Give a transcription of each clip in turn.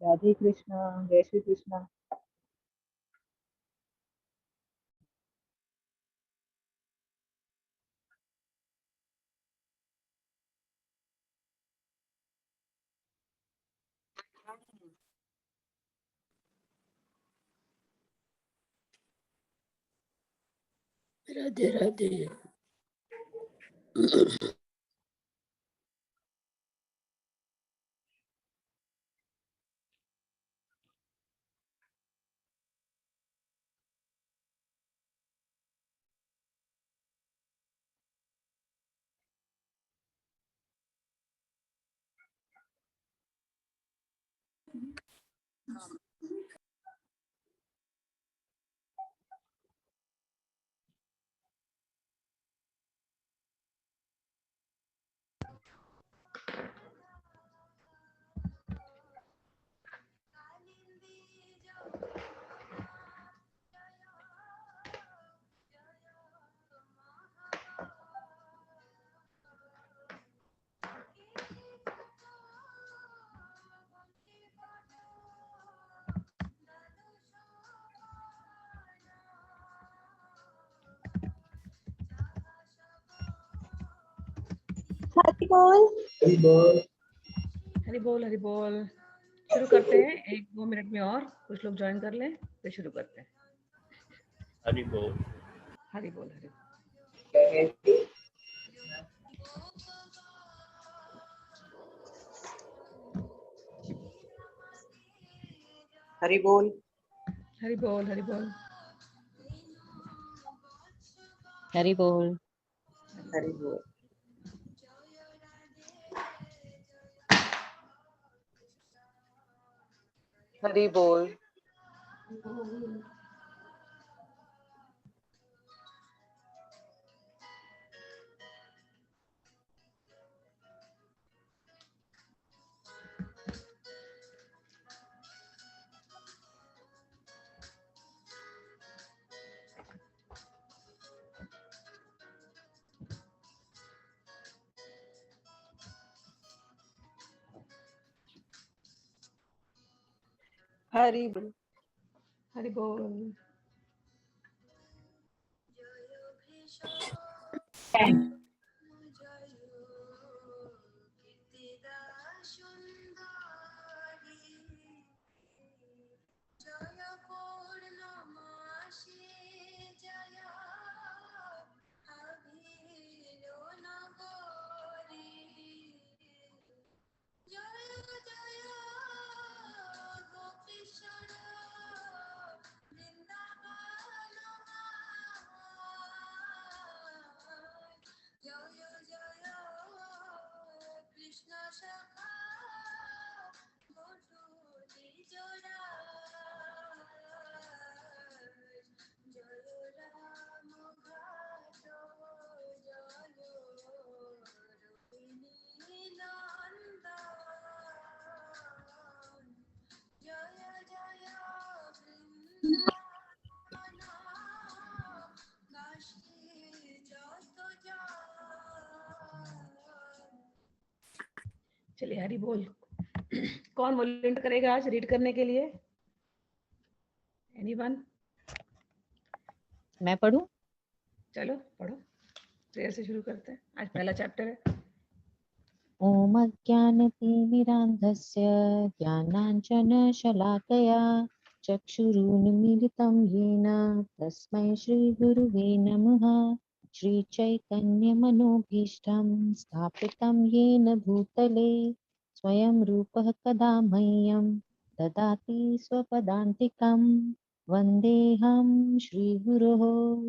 राधे कृष्णा। जय श्री कृष्णा। राधे राधे। हरि बोल। हरि बोल। हरि बोल हरि बोल। शुरू करते हैं, 1-2 मिनट में और कुछ लोग ज्वाइन कर लें फिर शुरू करते हैं। हरि बोल। हरि बोल हरि बोल। हरि बोल। हरि बोल हरि बोल। हरि बोल। हरि बोल। हरि बोल। हरि बोल। हरि बोल। चलिए हरि बोल। कौन वॉलंटियर करेगा आज रीड करने के लिए? एनीवन? मैं पढ़ूं? चलो पढ़ो, प्रेयर से शुरू करते हैं। आज पहला चैप्टर है। ॐ अज्ञानतिमिरान्धस्य ज्ञानाञ्जनशलाकया चक्षुरुन्मीलितं येन तस्मै श्रीगुरुवे नमः। श्रीचैतन्यमनोभीष्टं स्थापितं येन भूतले स्वयं रूपः कदा मह्यं ददाति स्वपदान्तिकम्। वन्देऽहं श्रीगुरोः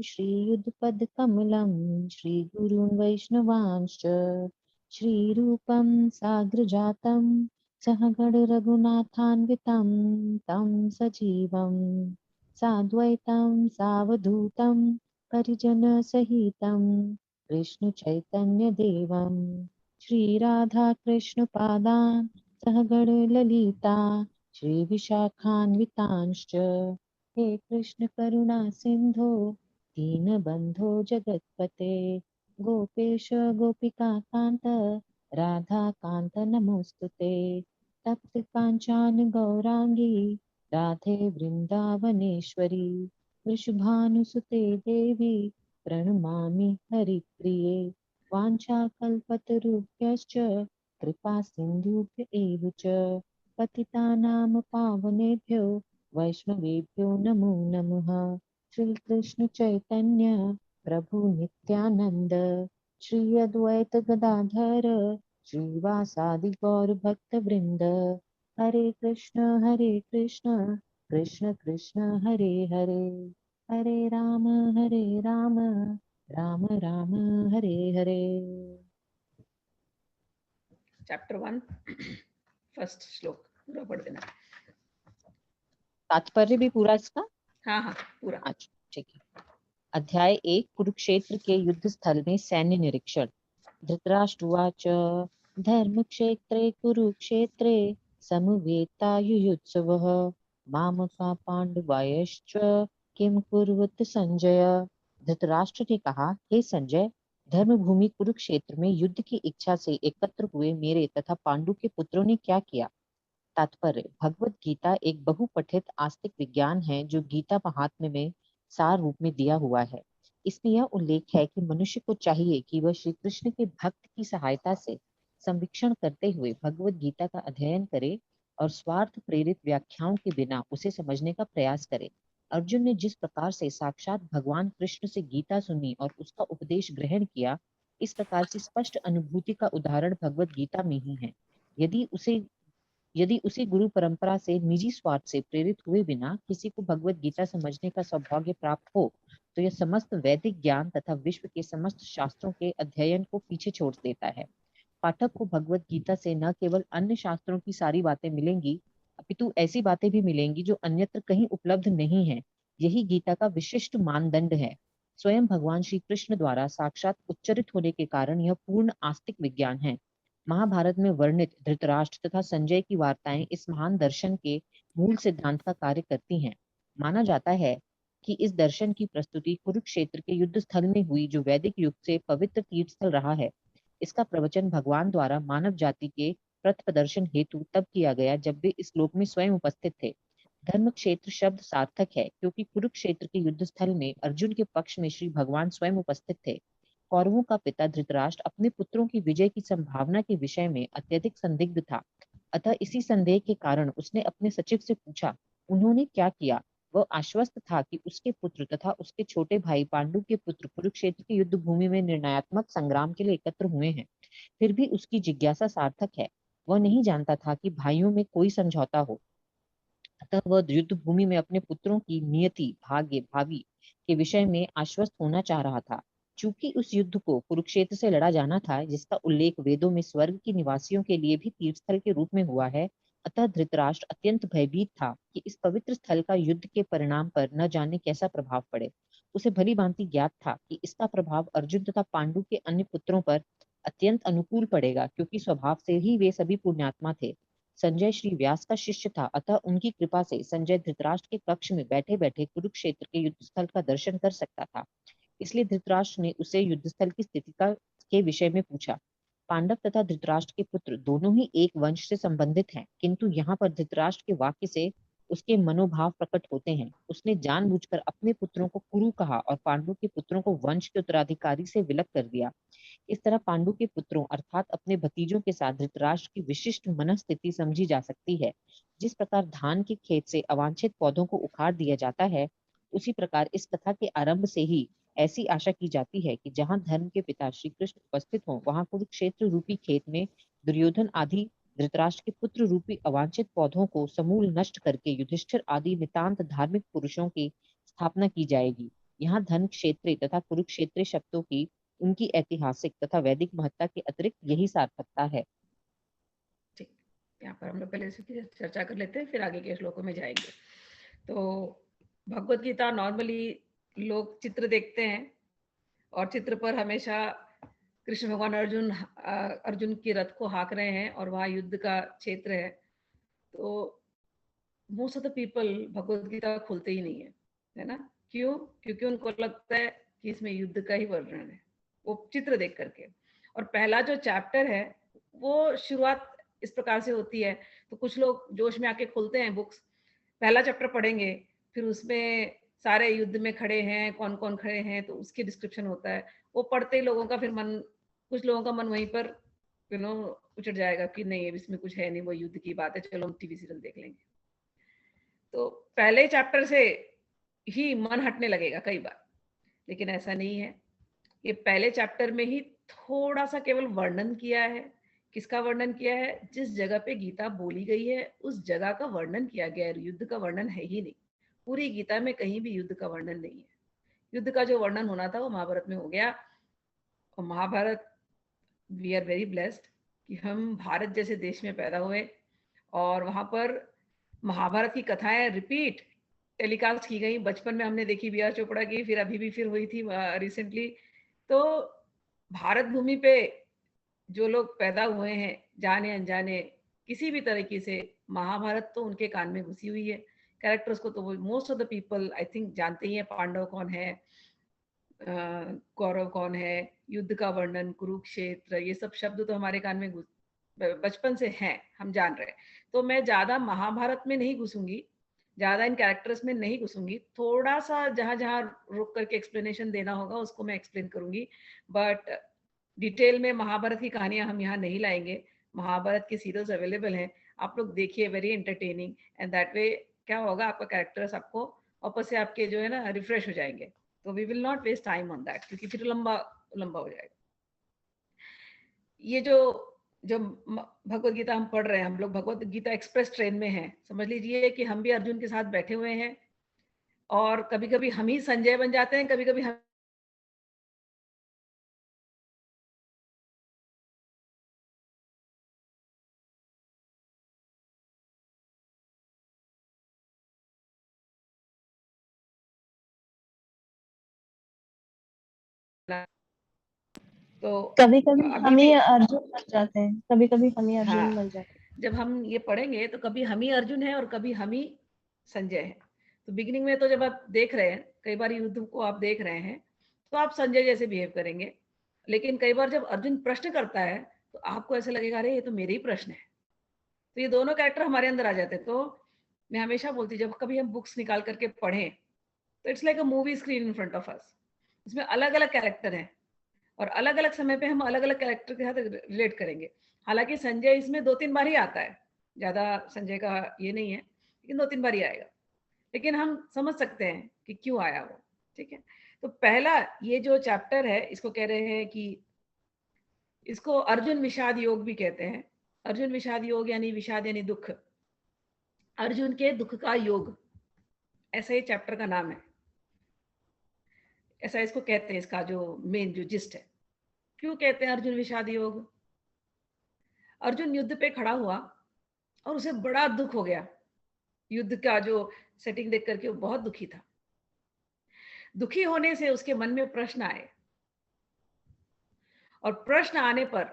श्रीयुतपदकमलं श्रीगुरून् वैष्णवांश्च श्रीरूपं साग्रजातं सहगण रघुनाथान्वितं तं सजीवं साद्वैतं सावधूतं परिजनसहितं कृष्णचैतन्यदेवं श्रीराधाकृष्णपादान् सहगण ललिता श्रीविशाखान्वितांश्च हे कृष्ण करुणा सिन्धो दीनबन्धो जगत्पते गोपेश गोपिका कान्त राधा कान्त नमोस्तुते। तप्त कांचन गौरांगी राधे वृंदावनेश्वरी वृषभानुसुते देवी प्रणमामि हरिप्रिये वाञ्छाकल्पतरुभ्यश्च कृपा सिन्धुभ्य एव च पतितानां पावनेभ्यो वैष्णवेभ्यो नमो नमः। श्री कृष्ण चैतन्य प्रभु नित्यानंद श्री अद्वैत गदाधर श्रीवासादि गौर भक्त वृंद हरे कृष्ण कृष्ण कृष्ण हरे हरे हरे राम राम राम हरे हरे। चैप्टर 1 फर्स्ट श्लोक पूरा पढ़ देना। तात्पर्य भी पूरा इसका? हाँ हाँ पूरा। अच्छा ठीक है। अध्याय 1 कुरुक्षेत्र के युद्ध स्थल में सैन्य निरीक्षण। धृतराष्ट्रवाच धर्मक्षेत्रे कुरुक्षेत्रे समवेतायुयुत्सवः मामका पांडवायश्च किम कुर्वत संजय। धृतराष्ट्र ने कहा, हे संजय, धर्मभूमि कुरुक्षेत्र में युद्ध की इच्छा से एकत्र हुए मेरे तथा पांडु के पुत्रों ने क्या किया। तात्पर्य, भगवत गीता एक बहुपठित आस्तिक विज्ञान है जो गीता महात्म्य में सार रूप में दिया हुआ है। इसमें यह उल्लेख है कि मनुष्य को चाहिए कि वह श्री कृष्ण के भक्त की सहायता से संवीक्षण करते हुए भगवत गीता का अध्ययन करे और स्वार्थ प्रेरित व्याख्याओं के बिना उसे समझने का प्रयास करे। अर्जुन ने जिस प्रकार से साक्षात भगवान कृष्ण से गीता सुनी और उसका उपदेश ग्रहण किया, इस प्रकार से स्पष्ट अनुभूति का उदाहरण भगवत गीता में ही है। यदि उसे गुरु परंपरा से निजी स्वार्थ से प्रेरित हुए बिना किसी को भगवत गीता समझने का सौभाग्य प्राप्त हो, तो यह समस्त वैदिक ज्ञान तथा विश्व के समस्त शास्त्रों के अध्ययन को पीछे छोड़ देता है। पाठक को भगवत गीता से न केवल अन्य शास्त्रों की सारी बातें मिलेंगी, अपितु ऐसी बातें भी मिलेंगी जो अन्यत्र कहीं उपलब्ध नहीं है। यही गीता का विशिष्ट मानदंड है। स्वयं भगवान श्री कृष्ण द्वारा साक्षात उच्चरित होने के कारण यह पूर्ण आस्तिक विज्ञान है। महाभारत में वर्णित धृतराष्ट्र तथा संजय की वार्ताएं इस महान दर्शन के मूल सिद्धांत का कार्य करती हैं। माना जाता है कि इस दर्शन की प्रस्तुति कुरुक्षेत्र के युद्ध स्थल में हुई, जो वैदिक युग से पवित्र तीर्थ स्थल रहा है। इसका प्रवचन भगवान द्वारा मानव जाति के पथ प्रदर्शन हेतु तब किया गया जब वे इस लोक में स्वयं उपस्थित थे। धर्म क्षेत्र शब्द सार्थक है क्योंकि कुरुक्षेत्र के युद्ध स्थल में अर्जुन के पक्ष में श्री भगवान स्वयं उपस्थित थे। कौरवों का पिता धृतराष्ट्र अपने पुत्रों की विजय की संभावना के विषय में अत्यधिक संदिग्ध था। अतः इसी संदेह के कारण उसने अपने सचिव से पूछा, उन्होंने क्या किया। वह आश्वस्त था कि उसके पुत्र तथा उसके छोटे भाई पांडु के पुत्र कुरुक्षेत्र की युद्ध भूमि में निर्णयात्मक संग्राम के लिए एकत्र हुए हैं। फिर भी उसकी जिज्ञासा सार्थक है। वह नहीं जानता था कि भाइयों में कोई समझौता हो, अतः वह युद्ध भूमि में अपने पुत्रों की नियति, भाग्य, भावी के विषय में आश्वस्त होना चाह रहा था। चूंकि उस युद्ध को कुरुक्षेत्र से लड़ा जाना था, जिसका उल्लेख वेदों में स्वर्ग के निवासियों के लिए भी तीर्थस्थल के रूप में हुआ है, अतः धृतराष्ट्र अत्यंत भयभीत था कि इस पवित्र स्थल का युद्ध के परिणाम पर न जाने कैसा प्रभाव पड़े। उसे भली भांति ज्ञात था कि इसका प्रभाव अर्जुन तथा पांडु के अन्य पुत्रों पर अत्यंत अनुकूल पड़ेगा, क्योंकि स्वभाव से ही वे सभी पुण्यात्मा थे। संजय श्री व्यास का शिष्य था, अतः उनकी कृपा से संजय धृतराष्ट्र के कक्ष में बैठे बैठे कुरुक्षेत्र के युद्ध स्थल का दर्शन कर सकता था। इसलिए धृतराष्ट्र ने उसे युद्ध स्थल की स्थिति के विषय में पूछा। पांडव तथा धृतराष्ट्र के पुत्र दोनों ही एक वंश से संबंधित हैं, किंतु यहाँ पर धृतराष्ट्र के वाक्य से उसके मनोभाव प्रकट होते हैं। उसने जानबूझकर अपने पुत्रों को कुरु कहा और पांडु के पुत्रों को वंश के उत्तराधिकारी से विलग कर दिया। इस तरह पांडु के पुत्रों अर्थात अपने भतीजों के साथ धृतराष्ट्र की विशिष्ट मनस्थिति समझी जा सकती है। जिस प्रकार धान के खेत से अवांछित पौधों को उखाड़ दिया जाता है, उसी प्रकार इस कथा के आरंभ से ही ऐसी आशा की जाती है कि जहां धर्म के पिता श्री कृष्ण उपस्थित हों, वहां कुरुक्षेत्र रूपी खेत में दुर्योधन आदि धृतराष्ट्र के पुत्र रूपी अवांछित पौधों को समूल नष्ट करके युधिष्ठिर आदि नितांत धार्मिक पुरुषों की स्थापना की जाएगी। यहाँ धन क्षेत्र तथा कुरुक्षेत्र शब्दों की उनकी ऐतिहासिक तथा वैदिक महत्ता के अतिरिक्त यही सार्थकता है। ठीक, यहाँ पर हम लोग पहले इसकी चर्चा कर लेते हैं, फिर आगे के श्लोकों में जाएंगे। तो भगवत गीता नॉर्मली लोग चित्र देखते हैं और चित्र पर हमेशा कृष्ण भगवान अर्जुन की रथ को हाँक रहे हैं और वहाँ युद्ध का क्षेत्र है। तो most of the people Bhagavad Gita खोलते ही नहीं है ना? क्यों? क्योंकि उनको लगता है कि इसमें युद्ध का ही वर्णन है, वो चित्र देख करके। और पहला जो चैप्टर है वो शुरुआत इस प्रकार से होती है। तो कुछ लोग जोश में आके खोलते हैं बुक्स, पहला चैप्टर पढ़ेंगे, फिर उसमें सारे युद्ध में खड़े हैं, कौन कौन खड़े हैं, तो उसकी डिस्क्रिप्शन होता है। वो पढ़ते ही लोगों का फिर मन, कुछ लोगों का मन वहीं पर उचट जाएगा कि नहीं इसमें कुछ है नहीं, वो युद्ध की बात है, चलो हम टीवी सीरियल देख लेंगे। तो पहले चैप्टर से ही मन हटने लगेगा कई बार, लेकिन ऐसा नहीं है। ये पहले चैप्टर में ही थोड़ा सा केवल वर्णन किया है। किसका वर्णन किया है? जिस जगह पे गीता बोली गई है उस जगह का वर्णन किया गया है। युद्ध का वर्णन है ही नहीं, पूरी गीता में कहीं भी युद्ध का वर्णन नहीं है। युद्ध का जो वर्णन होना था वो महाभारत में हो गया। और Mahabharata, we are very blessed कि हम भारत जैसे देश में पैदा हुए और वहां पर महाभारत की कथाएं रिपीट टेलीकास्ट की गई। बचपन में हमने देखी बी आर चोपड़ा की, फिर अभी भी फिर हुई थी रिसेंटली। तो भारत भूमि पे जो लोग पैदा हुए हैं जाने अनजाने किसी भी तरीके से, महाभारत तो उनके कान में घुसी हुई है। कैरेक्टर्स को तो वो most of the people I think जानते ही हैं। पांडव कौन है, कौरव कौन है, युद्ध का वर्णन, कुरुक्षेत्र, ये सब शब्द तो हमारे कान में बचपन से हैं, हम जान रहे हैं। तो मैं ज्यादा महाभारत में नहीं घुसूंगी, ज्यादा इन कैरेक्टर्स में नहीं घुसूंगी। थोड़ा सा जहां जहां रुक करके एक्सप्लेनेशन देना होगा उसको मैं एक्सप्लेन करूंगी, बट डिटेल में महाभारत की कहानियां हम यहाँ नहीं लाएंगे। महाभारत के सीरियल्स अवेलेबल हैं, आप लोग देखिए, very entertaining. And that way क्या होगा, आपका कैरेक्टर्स आपको वापस से आपके जो है ना रिफ्रेश हो जाएंगे। तो we will not waste time on that, क्योंकि फिर लंबा लंबा हो जाएगा। ये जो जो भगवत गीता हम पढ़ रहे हैं, हम लोग भगवत गीता एक्सप्रेस ट्रेन में हैं। समझ लीजिए कि हम भी अर्जुन के साथ बैठे हुए हैं और कभी कभी हम ही संजय बन जाते हैं, कभी कभी हम तो कभी कभी अभी हम भी ही अर्जुन बन जाते हैं, कभी कभी हम ही अर्जुन हाँ, बन जाते हैं। जब हम ये पढ़ेंगे तो कभी हम ही अर्जुन है और कभी हम ही संजय है। तो बिगिनिंग में तो जब आप देख रहे हैं, कई बार युद्ध को आप देख रहे हैं तो आप संजय जैसे बिहेव करेंगे, लेकिन कई बार जब अर्जुन प्रश्न करता है तो आपको ऐसा लगेगा अरे ये तो मेरे ही प्रश्न है। तो ये दोनों कैरेक्टर हमारे अंदर आ जाते हैं। तो मैं हमेशा बोलती, जब कभी हम बुक्स निकाल करके पढ़ें तो it's like a movie screen in front of us. इसमें अलग अलग कैरेक्टर हैं और अलग अलग समय पे हम अलग अलग कैरेक्टर के साथ रिलेट करेंगे। हालांकि संजय इसमें 2-3 बार ही आता है, ज्यादा संजय का ये नहीं है, लेकिन 2-3 बार ही आएगा, लेकिन हम समझ सकते हैं कि क्यों आया वो। ठीक है, तो पहला ये जो चैप्टर है इसको कह रहे हैं कि इसको अर्जुन विषाद योग भी कहते हैं। अर्जुन विषाद योग यानी विषाद यानी दुख, अर्जुन के दुख का योग, ऐसा ही चैप्टर का नाम है, ऐसा इसको कहते हैं। इसका जो मेन जो जिस्ट है, क्यों कहते हैं अर्जुन विषाद योग? अर्जुन युद्ध पे खड़ा हुआ और उसे बड़ा दुख हो गया। युद्ध का जो सेटिंग देख करके वो बहुत दुखी था। दुखी होने से उसके मन में प्रश्न आए और प्रश्न आने पर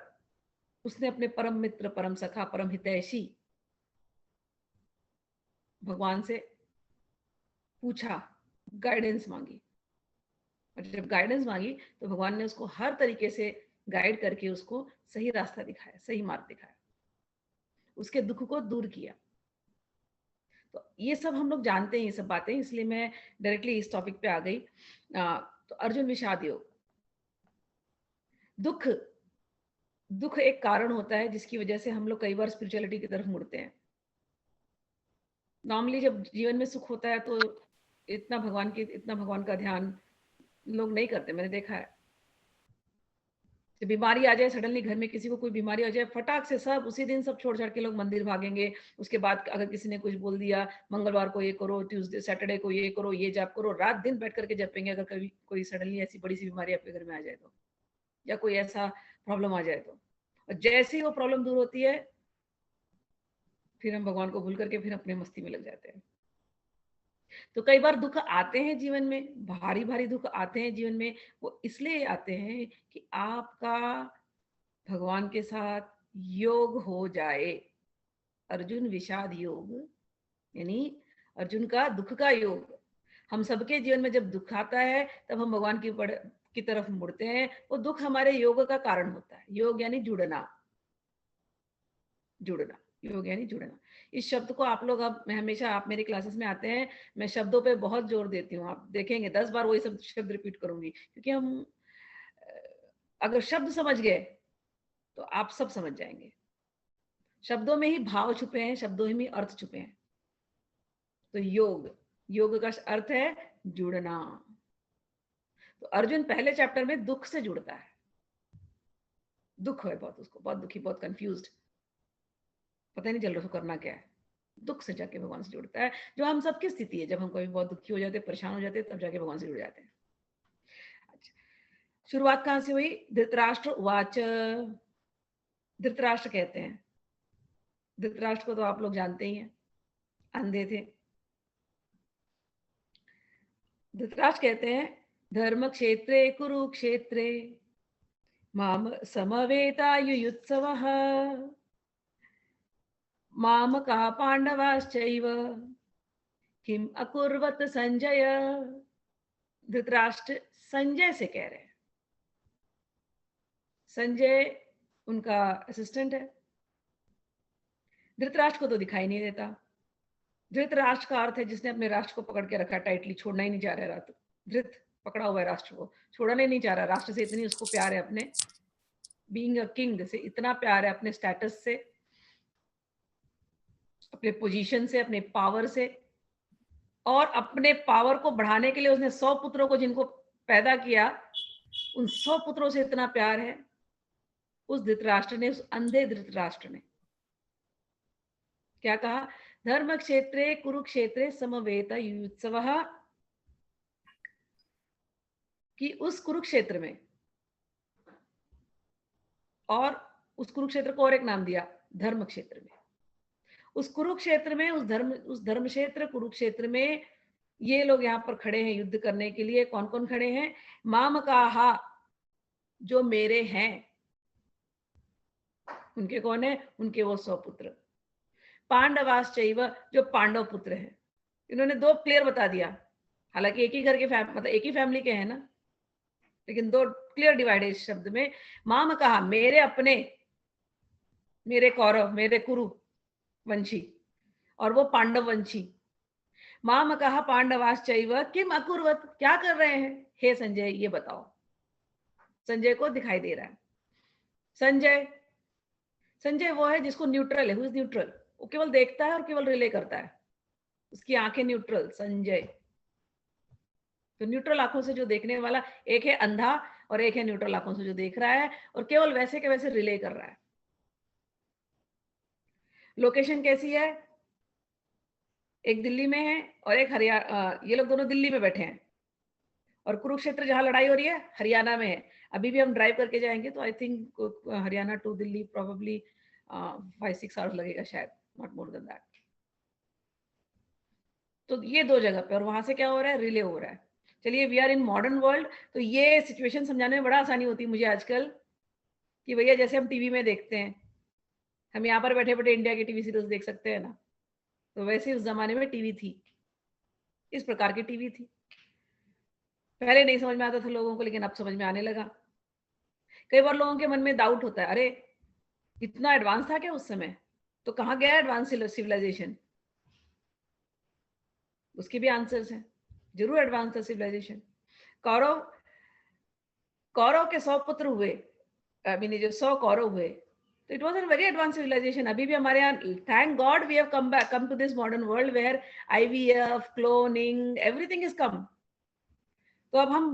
उसने अपने परम मित्र, परम सखा, परम हितैषी भगवान से पूछा, गाइडेंस मांगी। और जब गाइडेंस मांगी तो भगवान ने उसको हर तरीके से गाइड करके उसको सही रास्ता दिखाया, सही मार्ग दिखाया, उसके दुख को दूर किया। तो ये सब हम लोग जानते हैं, ये सब बातें, इसलिए मैं डायरेक्टली इस टॉपिक पे आ गई। तो अर्जुन विषाद योग, दुख, दुख एक कारण होता है जिसकी वजह से हम लोग कई बार स्पिरिचुअलिटी की तरफ मुड़ते हैं। नॉर्मली जब जीवन में सुख होता है तो इतना भगवान का ध्यान लोग नहीं करते, मैंने देखा है। जब बीमारी आ जाए, सडनली घर में किसी को कोई बीमारी आ जाए, फटाक से सब उसी दिन सब छोड़ छाड़ के लोग मंदिर भागेंगे। उसके बाद अगर किसी ने कुछ बोल दिया, मंगलवार को ये करो, ट्यूसडे सैटरडे को ये करो, ये जाप करो, रात दिन बैठ करके जपेंगे। अगर कभी कोई सडनली ऐसी बड़ी सी बीमारी आपके घर में आ जाए तो, या कोई ऐसा प्रॉब्लम आ जाए तो, और जैसे ही वो प्रॉब्लम दूर होती है फिर हम भगवान को भूल करके फिर अपने मस्ती में लग जाते हैं। तो कई बार दुख आते हैं जीवन में, भारी भारी दुख आते हैं जीवन में, वो इसलिए आते हैं कि आपका भगवान के साथ योग हो जाए। अर्जुन विषाद योग यानी अर्जुन का दुख का योग। हम सबके जीवन में जब दुख आता है तब हम भगवान की तरफ मुड़ते हैं। वो दुख हमारे योग का कारण होता है। योग यानी जुड़ना, जुड़ना, योग यानी जुड़ना। इस शब्द को आप लोग, अब मैं हमेशा, आप मेरी क्लासेस में आते हैं, मैं शब्दों पे बहुत जोर देती हूँ, आप देखेंगे 10 बार वही सब शब्द रिपीट करूंगी, क्योंकि हम अगर शब्द समझ गए तो आप सब समझ जाएंगे। शब्दों में ही भाव छुपे हैं, शब्दों में ही अर्थ छुपे हैं। तो योग, योग का अर्थ है जुड़ना। तो अर्जुन पहले चैप्टर में दुख से जुड़ता है, दुख है बहुत, उसको बहुत दुखी, बहुत कंफ्यूज्ड, पता नहीं चल रहा उसको करना क्या है। दुख से जाके भगवान से जुड़ता है, जो हम सबकी स्थिति है। जब हम कभी बहुत दुखी हो जाते हैं, परेशान हो जाते हैं, तब जाके भगवान से जुड़ जाते हैं। अच्छा, शुरुआत कहां से हुई? धृतराष्ट्र उवाच। धृतराष्ट्र कहते हैं, धृतराष्ट्र को तो आप लोग जानते ही हैं, अंधे थे। धृतराष्ट्र कहते हैं, धर्म क्षेत्रे कुरुक्षेत्रे माम समवेतायुयुत्सवः मामकाः पांडवाश्चैव किम अकुर्वत संजय। धृतराष्ट्र संजय से कह रहे हैं, संजय उनका असिस्टेंट है। धृतराष्ट्र को तो दिखाई नहीं देता। धृतराष्ट्र का अर्थ है जिसने अपने राष्ट्र को पकड़ के रखा टाइटली, छोड़ना ही नहीं चाह रहा। धृत पकड़ा हुआ है राष्ट्र को, छोड़ना ही नहीं चाह रहा। राष्ट्र से इतनी उसको प्यार है, अपने बीइंग अ किंग से इतना प्यार है, अपने स्टेटस से, अपने पोजीशन से, अपने पावर से, और अपने पावर को बढ़ाने के लिए उसने 100 पुत्रों को, जिनको पैदा किया, उन 100 पुत्रों से इतना प्यार है उस धृतराष्ट्र ने, उस अंधे धृतराष्ट्र ने। क्या कहा? धर्म क्षेत्रे कुरुक्षेत्रे समवेतायुयुत्सवः, कि उस कुरुक्षेत्र में, और उस कुरुक्षेत्र को और एक नाम दिया, धर्म क्षेत्र में। उस कुरुक्षेत्र में, उस धर्म क्षेत्र कुरुक्षेत्र में ये लोग यहाँ पर खड़े हैं युद्ध करने के लिए। कौन कौन खड़े हैं? मामकाहा, जो मेरे हैं। उनके कौन है? उनके वो 100 पुत्र। पांडवाश्चैव, जो पांडव पुत्र हैं। इन्होंने दो क्लियर बता दिया, हालांकि एक ही घर के मतलब एक ही फैमिली के हैं ना, लेकिन दो क्लियर डिवाइड है इस शब्द में। मामकाहा, मेरे अपने, मेरे कौरव, मेरे कुरु वंशी, और वो पांडव वंशी। मामकाहा पांडवाश्चैव किम अकुर्वत, क्या कर रहे हैं? हे संजय, ये बताओ। संजय को दिखाई दे रहा है। संजय, संजय वो है जिसको न्यूट्रल है, हु इज न्यूट्रल, वो केवल देखता है और केवल रिले करता है, उसकी आंखें न्यूट्रल। संजय तो न्यूट्रल आंखों से जो देखने वाला, एक है अंधा और एक है न्यूट्रल आंखों से जो देख रहा है, और केवल वैसे के वैसे रिले कर रहा है। लोकेशन कैसी है? एक दिल्ली में है और एक हरियाणा, ये लोग दोनों दिल्ली में बैठे हैं, और कुरुक्षेत्र जहां लड़ाई हो रही है हरियाणा में है। अभी भी हम ड्राइव करके जाएंगे तो I think Haryana to Delhi probably 5-6 hours लगेगा शायद, नॉट मोर देन दैट। तो ये दो जगह पे, और वहां से क्या हो रहा है? रिले हो रहा है। चलिए, we are in modern world, तो ये सिचुएशन समझाने में बड़ा आसानी होती है मुझे आजकल, कि भैया जैसे हम टीवी में देखते हैं, हम यहाँ पर बैठे बैठे इंडिया की टीवी सीरियल्स देख सकते हैं ना, तो वैसे उस जमाने में टीवी थी, इस प्रकार की टीवी थी। पहले नहीं समझ में आता था लोगों को, लेकिन अब समझ में आने लगा। कई बार लोगों के मन में डाउट होता है, अरे इतना एडवांस था क्या उस समय? तो कहाँ गया एडवांस सिविलाइजेशन? उसके भी आंसर्स हैं, जरूर एडवांस था सिविलाइजेशन। कौरव, कौरव के 100 पुत्र हुए, आई मीन जो 100 कौरव हुए, तो it was a very advance civilisation. अभी भी हमारे यहाँ, thank God we have come to this modern world where IVF, cloning, everything is come. तो अब हम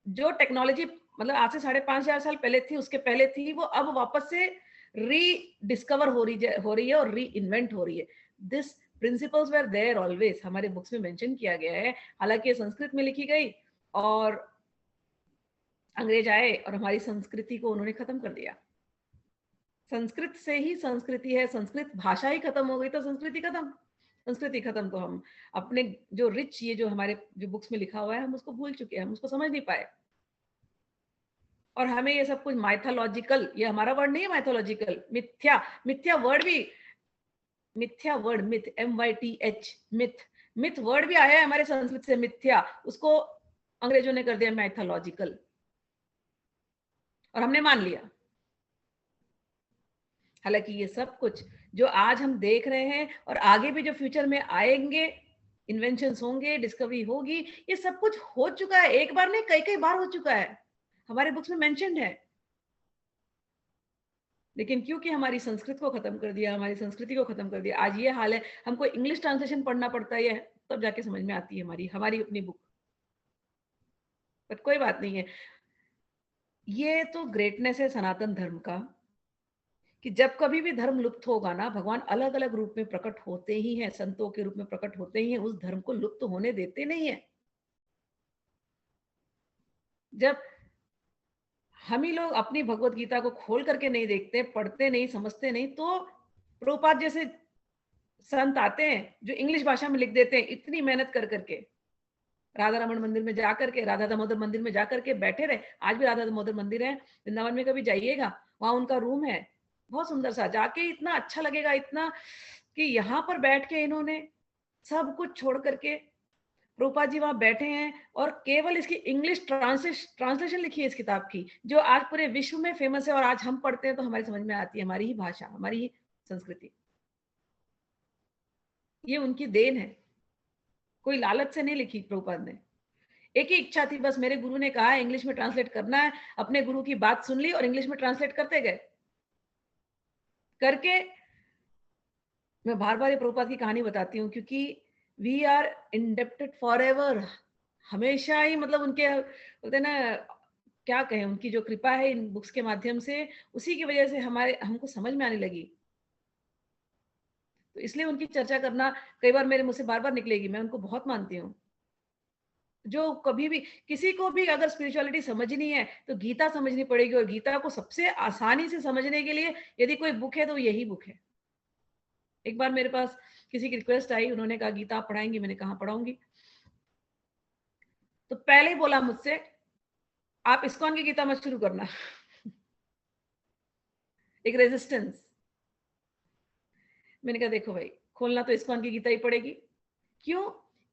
जो टेक्नोलॉजी, मतलब आज से 5,500 साल पहले थी, उसके पहले थी, वो अब वापस से रीडिस्कवर हो रही है और री इन्वेंट हो रही है। This principles were there always, हमारे बुक्स में मेंशन किया गया है। हालांकि ये संस्कृत में लिखी गई और अंग्रेज आए और हमारी संस्कृति को उन्होंने खत्म कर दिया। संस्कृत से ही संस्कृति है, संस्कृत भाषा ही खत्म हो गई तो संस्कृति खत्म। संस्कृति खत्म तो हम अपने जो रिच, ये जो हमारे जो बुक्स में लिखा हुआ है, हम उसको भूल चुके हैं, हम उसको समझ नहीं पाए। और हमें ये सब कुछ माइथोलॉजिकल, ये हमारा वर्ड नहीं है माइथोलॉजिकल, मिथ्या, मिथ्या वर्ड भी, मिथ्या word, myth, MYTH, myth, myth word भी आया है हमारे संस्कृत से, मिथ्या, उसको अंग्रेजों ने कर दिया माइथोलॉजिकल, और हमने मान लिया। हालांकि ये सब कुछ जो आज हम देख रहे हैं और आगे भी जो फ्यूचर में आएंगे, इन्वेंशंस होंगे, डिस्कवरी होगी, ये सब कुछ हो चुका है, एक बार नहीं कई कई बार हो चुका है, हमारे बुक्स में मेंशन्ड है। लेकिन क्योंकि हमारी संस्कृत को खत्म कर दिया, हमारी संस्कृति को खत्म कर दिया, आज ये हाल है, हमको इंग्लिश ट्रांसलेशन पढ़ना पड़ता है, तब जाके समझ में आती है हमारी अपनी बुक। पर कोई बात नहीं है, ये तो ग्रेटनेस है सनातन धर्म का कि जब कभी भी धर्म लुप्त होगा ना, भगवान अलग अलग रूप में प्रकट होते ही हैं, संतों के रूप में प्रकट होते ही हैं, उस धर्म को लुप्त होने देते नहीं है। जब हम ही लोग अपनी भगवत गीता को खोल करके नहीं देखते, पढ़ते नहीं, समझते नहीं, तो प्रभुपाद जैसे संत आते हैं जो इंग्लिश भाषा में लिख देते हैं, इतनी मेहनत कर करके, राधा रमन मंदिर में जाकर के, राधा दामोदर मंदिर में जाकर के बैठे रहे। आज भी राधा दामोदर मंदिर है वृंदावन में, कभी जाइएगा, वहां उनका रूम है बहुत सुंदर सा, जाके इतना अच्छा लगेगा, इतना कि यहाँ पर बैठ के इन्होंने सब कुछ छोड़ करके प्रभुपाद जी वहां बैठे हैं और केवल इसकी इंग्लिश ट्रांसलेशन लिखी है इस किताब की, जो आज पूरे विश्व में फेमस है, और आज हम पढ़ते हैं तो हमारी समझ में आती है, हमारी ही भाषा, हमारी ही संस्कृति। ये उनकी देन है, कोई लालच से नहीं लिखी प्रभुपाद ने। एक ही इच्छा थी बस, मेरे गुरु ने कहा इंग्लिश में ट्रांसलेट करना है, अपने गुरु की बात सुन ली और इंग्लिश में ट्रांसलेट करते गए करके। मैं बार बार ये प्रभुपाद की कहानी बताती हूँ क्योंकि we are indebted forever, हमेशा ही, मतलब उनके बोलते हैं ना, क्या कहें, उनकी जो कृपा है इन बुक्स के माध्यम से, उसी की वजह से हमको समझ में आने लगी। तो इसलिए उनकी चर्चा करना कई बार मेरे मुंह से बार बार निकलेगी, मैं उनको बहुत मानती हूँ। जो कभी भी किसी को भी अगर स्पिरिचुअलिटी समझनी है तो गीता समझनी पड़ेगी, और गीता को सबसे आसानी से समझने के लिए यदि कोई बुक है तो यही बुक है। एक बार मेरे पास किसी की रिक्वेस्ट आई, उन्होंने कहा गीता आप पढ़ाएंगी, मैंने कहा पढ़ाऊंगी। तो पहले ही बोला मुझसे आप इस्कॉन की गीता मत शुरू करना। एक रेजिस्टेंस। मैंने कहा देखो भाई, खोलना तो इस्कॉन की गीता ही पड़ेगी। क्यों?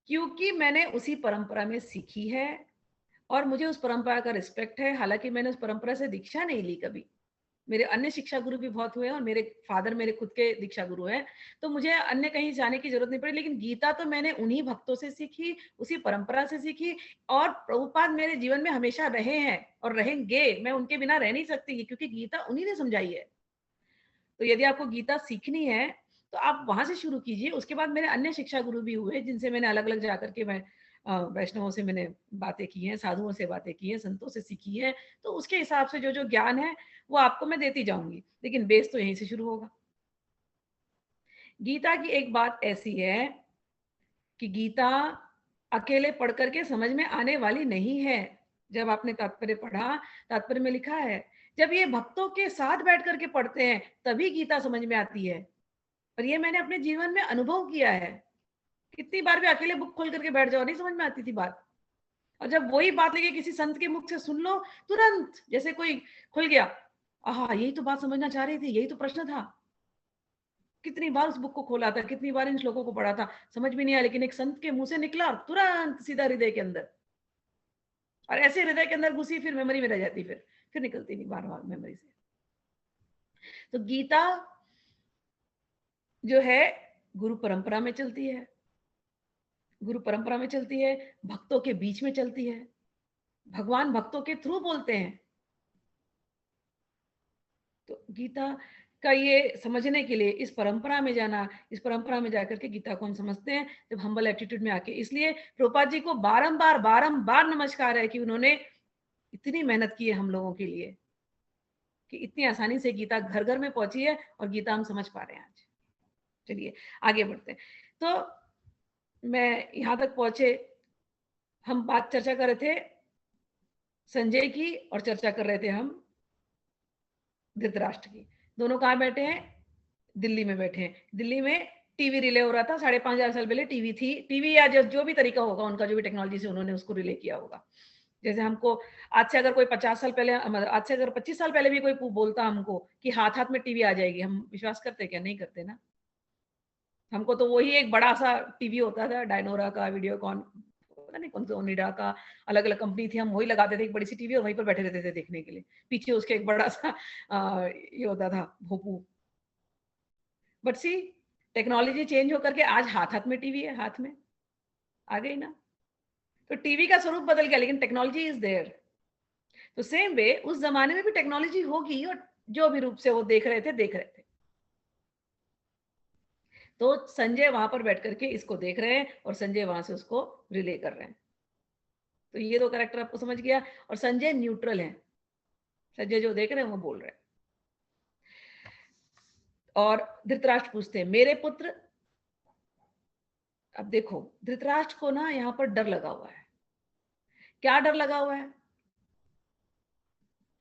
क्योंकि मैंने उसी परंपरा में सीखी है और मुझे उस परंपरा का रिस्पेक्ट है। हालांकि मैंने उस परंपरा से दीक्षा नहीं ली कभी, मेरे अन्य शिक्षा गुरु भी बहुत हुए और मेरे फादर मेरे खुद के दीक्षा गुरु हैं, तो मुझे अन्य कहीं जाने की जरूरत नहीं पड़ी। लेकिन गीता तो मैंने उन्हीं भक्तों से सीखी, उसी परंपरा से सीखी, और प्रभुपाद मेरे जीवन में हमेशा रहे हैं और रहेंगे। मैं उनके बिना रह नहीं सकती क्योंकि गीता उन्हीं ने समझाई है। तो यदि आपको गीता सीखनी है तो आप वहां से शुरू कीजिए। उसके बाद मेरे अन्य शिक्षा गुरु भी हुए जिनसे मैंने अलग अलग जाकर के, मैं वैष्णवों से मैंने बातें की हैं, साधुओं से बातें की हैं, संतों से सीखी है। तो उसके हिसाब से जो जो ज्ञान है वो आपको मैं देती जाऊंगी, लेकिन बेस तो यहीं से शुरू होगा। गीता की एक बात ऐसी है कि गीता अकेले पढ़ करके समझ में आने वाली नहीं है। जब आपने तात्पर्य पढ़ा, तात्पर्य में लिखा है जब ये भक्तों के साथ बैठ करके पढ़ते हैं तभी गीता समझ में आती है। और ये मैंने अपने जीवन में अनुभव किया है। कितनी बार भी अकेले बुक खोल करके बैठ जाओ, नहीं समझ में आती थी बात, और जब वही बात लेके किसी संत के मुख से सुन लो, तुरंत जैसे कोई खुल गया, आहा यही तो बात समझना चाह रही थी, यही तो प्रश्न था। कितनी बार उस बुक को खोला था, कितनी बार इन श्लोकों को पढ़ा था, समझ भी नहीं आया, लेकिन एक संत के मुंह से निकला और तुरंत सीधा हृदय के अंदर, और ऐसे हृदय के अंदर घुसी, फिर मेमोरी में रह जाती, फिर निकलती नहीं बार बार मेमोरी से। तो गीता जो है गुरु परंपरा में चलती है, गुरु परंपरा में चलती है, भक्तों के बीच में चलती है, भगवान भक्तों के थ्रू बोलते हैं। तो गीता का ये समझने के लिए इस परंपरा में जाना, इस परंपरा में जाकर के गीता को हम समझते हैं जब हम्बल एटीट्यूड में आके। इसलिए प्रभुपाद जी को बारंबार बारंबार नमस्कार है कि उन्होंने इतनी मेहनत की है हम लोगों के लिए, कि इतनी आसानी से गीता घर घर में पहुंची है और गीता हम समझ पा रहे हैं आज। चलिए आगे बढ़ते हैं। तो मैं यहाँ तक पहुंचे, हम बात चर्चा कर रहे थे संजय की और चर्चा कर रहे थे हम धृतराष्ट्र की। दोनों कहाँ बैठे हैं? दिल्ली में बैठे हैं। दिल्ली में टीवी रिले हो रहा था। 5,500 साल पहले टीवी थी, टीवी या जो भी तरीका होगा उनका, जो भी टेक्नोलॉजी से उन्होंने उसको रिले किया होगा। जैसे हमको आज से अगर कोई 50 साल पहले, आज से अगर 25 साल पहले भी कोई बोलता हमको कि हाथ हाथ में टीवी आ जाएगी, हम विश्वास करते क्या? नहीं करते ना। हमको तो वही एक बड़ा सा टीवी होता था, डायनोरा का, वीडियोकॉन, पता नहीं कौन सा, ओनिडा का, अलग अलग कंपनी थी, हम वही लगाते थे, एक बड़ी सी टीवी, और वहीं पर बैठे रहते थे देखने के लिए। पीछे उसके एक बड़ा सा ये होता था भोपू, बट सी टेक्नोलॉजी चेंज होकर के आज हाथ हाथ में टीवी है, हाथ में आ गई ना। तो टीवी का स्वरूप बदल गया लेकिन टेक्नोलॉजी इज देयर। तो सेम वे उस जमाने में भी टेक्नोलॉजी होगी और जो भी रूप से वो देख रहे थे। तो संजय वहां पर बैठ करके इसको देख रहे हैं और संजय वहां से उसको रिले कर रहे हैं। तो ये दो कैरेक्टर आपको समझ गया। और संजय न्यूट्रल है, संजय जो देख रहे हैं वो बोल रहे हैं। और धृतराष्ट्र पूछते हैं मेरे पुत्र। अब देखो धृतराष्ट्र को ना यहाँ पर डर लगा हुआ है। क्या डर लगा हुआ है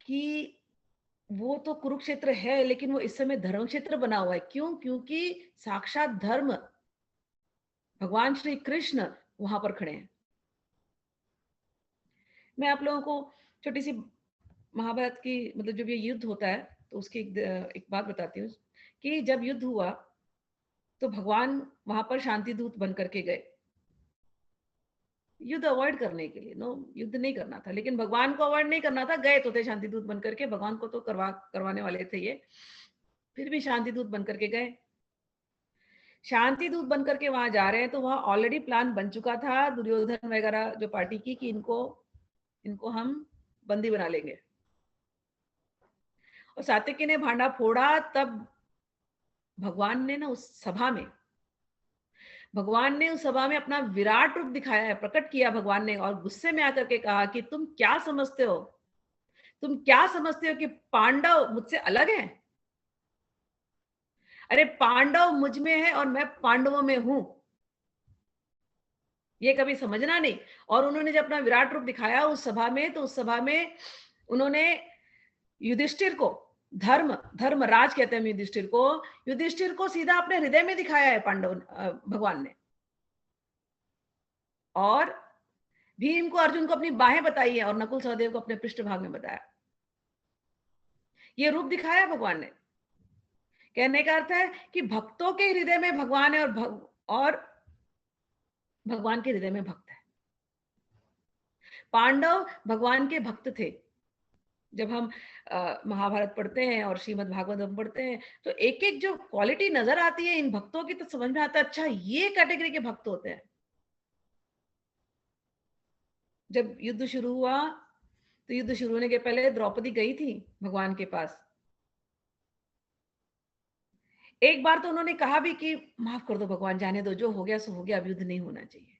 कि वो तो कुरुक्षेत्र है लेकिन वो इस समय धर्म क्षेत्र बना हुआ है। क्यों? क्योंकि साक्षात धर्म भगवान श्री कृष्ण वहां पर खड़े हैं। मैं आप लोगों को छोटी सी महाभारत की मतलब जब ये युद्ध होता है तो उसकी एक बात बताती हूँ कि जब युद्ध हुआ तो भगवान वहां पर शांति दूत बन करके गए युद्ध अवॉइड करने के लिए। नो, युद्ध नहीं करना था लेकिन भगवान को अवॉइड नहीं करना था। गए तो थे शांति दूत बन करके, भगवान को तो करवाने वाले थे ये, फिर भी शांति दूत बन करके गए। शांति दूत बन करके वहां जा रहे हैं तो वहां ऑलरेडी प्लान बन चुका था दुर्योधन वगैरह जो पार्टी की कि इनको हम बंदी बना लेंगे। और सात्यकी ने भांडा फोड़ा तब भगवान ने उस सभा में अपना विराट रूप दिखाया है, प्रकट किया भगवान ने। और गुस्से में आकर के कहा कि तुम क्या समझते हो कि पांडव मुझसे अलग हैं? अरे पांडव मुझ में है और मैं पांडवों में हूं, ये कभी समझना नहीं। और उन्होंने जब अपना विराट रूप दिखाया उस सभा में, तो उस सभा में उन्होंने युधिष्ठिर को, धर्मराज कहते हैं युधिष्ठिर को सीधा अपने हृदय में दिखाया है भगवान ने। और भीम को, अर्जुन को अपनी बाहें बताई है और नकुल सहदेव को अपने पृष्ठभाग में बताया। ये रूप दिखाया भगवान ने। कहने का अर्थ है कि भक्तों के हृदय में भगवान है और भगवान के हृदय में भक्त है। पांडव भगवान के भक्त थे। जब हम महाभारत पढ़ते हैं और श्रीमद् भागवतम पढ़ते हैं तो एक एक जो क्वालिटी नजर आती है इन भक्तों की, तो समझ में आता है अच्छा ये कैटेगरी के भक्त होते हैं। जब युद्ध शुरू हुआ तो युद्ध शुरू होने के पहले द्रौपदी गई थी भगवान के पास। एक बार तो उन्होंने कहा भी कि माफ कर दो भगवान, जाने दो, जो हो गया सो हो गया, अब युद्ध नहीं होना चाहिए।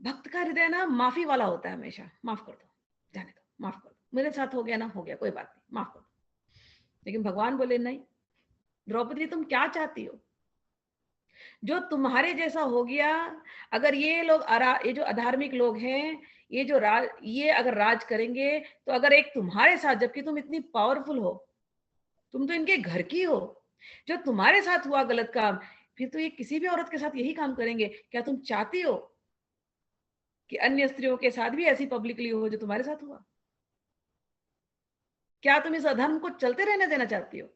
भक्त का हृदय ना माफी वाला होता है हमेशा। माफ कर दो, जाने दो, माफ कर दो, मेरे साथ हो गया ना, हो गया, कोई बात नहीं, माफ कर दो। लेकिन भगवान बोले नहीं, द्रौपदी तुम क्या चाहती हो? जो तुम्हारे जैसा हो गया, अगर ये जो अधार्मिक लोग हैं, ये अगर राज करेंगे तो अगर एक तुम्हारे साथ, जबकि तुम इतनी पावरफुल हो, तुम तो इनके घर की हो, जो तुम्हारे साथ हुआ गलत काम, फिर तो ये किसी भी औरत के साथ यही काम करेंगे। क्या तुम चाहती हो कि अन्य स्त्रियों के साथ भी ऐसी पब्लिकली हो जो तुम्हारे साथ हुआ? क्या तुम इस अधर्म को चलते रहने देना चाहती हो?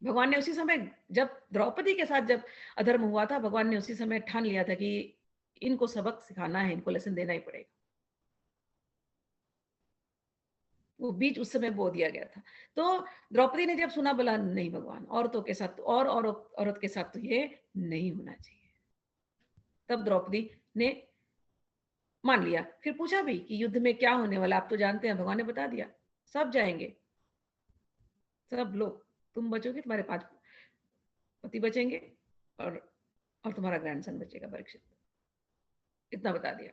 भगवान ने उसी समय, जब द्रौपदी के साथ जब अधर्म हुआ था, भगवान ने उसी समय ठान लिया था कि इनको सबक सिखाना है, इनको लेसन देना ही पड़ेगा। वो बीज उस समय बो दिया गया था। तो द्रौपदी ने जब सुना, बोला नहीं भगवान, औरतों के साथ और औरत के साथ तो ये नहीं होना चाहिए। तब द्रौपदी ने मान लिया। फिर पूछा भी कि युद्ध में क्या होने वाला, आप तो जानते हैं। भगवान ने बता दिया, सब जाएंगे, सब लोग, तुम बचोगे, तुम्हारे 5 पति बचेंगे और तुम्हारा ग्रैंडसन बचेगा, परीक्षित। इतना बता दिया।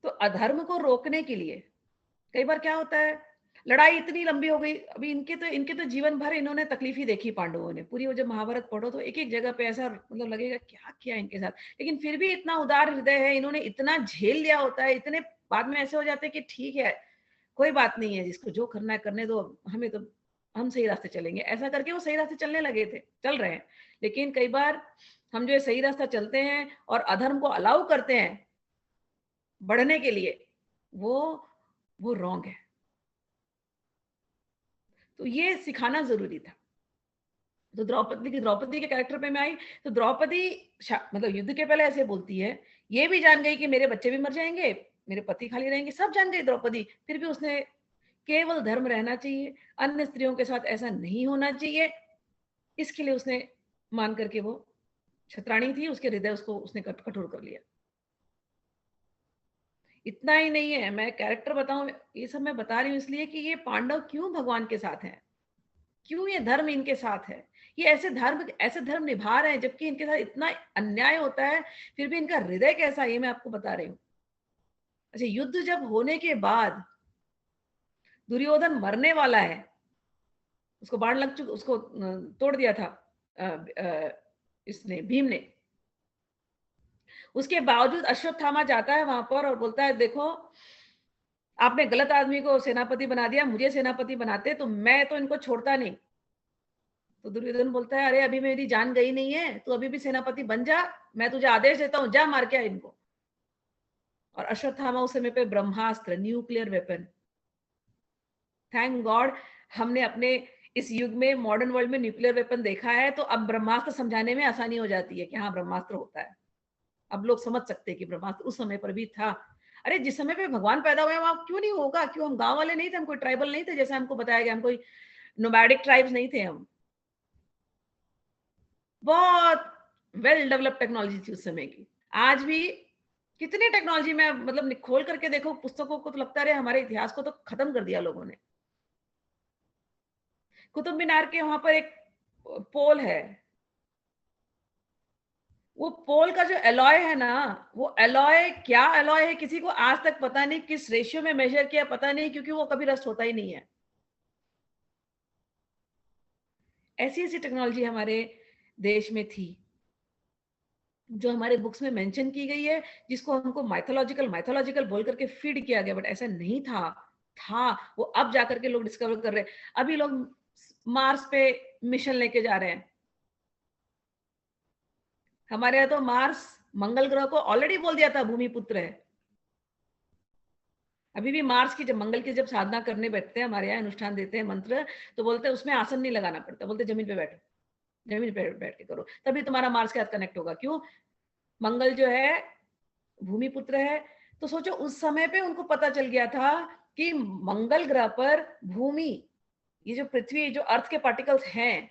तो अधर्म को रोकने के लिए कई बार क्या होता है, लड़ाई इतनी लंबी हो गई, अभी इनके तो जीवन भर इन्होंने तकलीफ ही देखी पांडवों ने पूरी। वो जब महाभारत पढ़ो तो एक एक जगह पे ऐसा मतलब लगेगा क्या किया इनके साथ, लेकिन फिर भी इतना उदार हृदय है, इन्होंने इतना झेल लिया होता है। इतने बाद में ऐसे हो जाते हैं कि ठीक है, कोई बात नहीं है, जिसको जो करना है करने दो, हमें तो, हम सही रास्ते चलेंगे, ऐसा करके वो सही रास्ते चलने लगे थे, चल रहे हैं। लेकिन कई बार हम जो सही रास्ता चलते हैं और अधर्म को अलाउ करते हैं बढ़ने के लिए, वो रॉन्ग है। तो ये सिखाना जरूरी था। तो द्रौपदी के कैरेक्टर पे मैं आई तो द्रौपदी मतलब युद्ध के पहले ऐसे बोलती है, ये भी जान गई कि मेरे बच्चे भी मर जाएंगे, मेरे पति खाली रहेंगे, सब जान गई द्रौपदी। फिर भी उसने केवल धर्म रहना चाहिए, अन्य स्त्रियों के साथ ऐसा नहीं होना चाहिए। इसके लिए उसने मान करके, वो क्षत्राणी थी, उसके हृदय उसको उसने कठोर कर लिया। इतना ही नहीं है, मैं कैरेक्टर बताऊं, ये सब मैं बता रही हूँ इसलिए कि ये पांडव क्यों भगवान के साथ हैं, क्यों ये धर्म इनके साथ है, ये ऐसे धर्म निभा रहे हैं जबकि इनके साथ इतना अन्याय होता है, फिर भी इनका हृदय कैसा है ये मैं आपको बता रही हूँ। अच्छा, युद्ध जब होने के बाद दुर्योधन मरने वाला है, उसको बाण लग चुका, उसको तोड़ दिया था इसने, भीम ने। उसके बावजूद अश्वत्थामा जाता है वहां पर और बोलता है, देखो आपने गलत आदमी को सेनापति बना दिया, मुझे सेनापति बनाते तो मैं तो इनको छोड़ता नहीं। तो दुर्योधन बोलता है, अरे अभी मेरी जान गई नहीं है, तू अभी भी सेनापति बन जा, मैं तुझे आदेश देता हूं, जा मार के आ इनको। और अश्वत्थामा उस समय पे ब्रह्मास्त्र, न्यूक्लियर वेपन, थैंक गॉड हमने अपने इस युग में, मॉडर्न वर्ल्ड में न्यूक्लियर वेपन देखा है, तो अब ब्रह्मास्त्र समझाने में आसानी हो जाती है कि हाँ ब्रह्मास्त्र होता है। अब लोग समझ सकते हैं कि ब्रह्मास्त्र उस समय पर भी था। अरे जिस समय पे भगवान पैदा हुए वहां क्यों नहीं होगा? क्यों? हम गांव वाले नहीं थे, हम कोई ट्राइबल नहीं थे, जैसे हमको बताया गया, हम कोई नोमैडिक ट्राइब्स नहीं थे, हम बहुत वेल डेवलप टेक्नोलॉजी थी उस समय की। आज भी कितनी टेक्नोलॉजी में, मतलब खोल करके देखो पुस्तकों को, तो लगता है हमारे इतिहास को तो खत्म कर दिया लोगों ने। कुतुब मीनार के वहां पर एक पोल है, वो पोल का जो एलॉय है ना, वो एलॉय क्या एलॉय है किसी को आज तक पता नहीं, किस रेशियो में मेजर किया पता नहीं, क्योंकि वो कभी रस्ट होता ही नहीं है। ऐसी ऐसी टेक्नोलॉजी हमारे देश में थी जो हमारे बुक्स में मेंशन की गई है, जिसको हमको माइथोलॉजिकल बोल करके फीड किया गया, बट ऐसा नहीं था वो अब जाकर के लोग डिस्कवर कर रहे हैं। अभी लोग मार्स पे मिशन लेके जा रहे हैं। हमारे यहाँ तो मार्स, मंगल ग्रह को ऑलरेडी बोल दिया था भूमि पुत्र है। अभी भी मार्स की, जब मंगल की जब साधना करने बैठते हैं, हमारे यहाँ अनुष्ठान देते हैं मंत्र, तो बोलते हैं उसमें आसन नहीं लगाना पड़ता, बोलते जमीन पे बैठो, जमीन पे बैठ के करो, तभी तुम्हारा मार्स के साथ कनेक्ट होगा। क्यों? मंगल जो है भूमि पुत्र है। तो सोचो उस समय पे उनको पता चल गया था कि मंगल ग्रह पर भूमि, ये जो पृथ्वी, जो अर्थ के पार्टिकल्स हैं,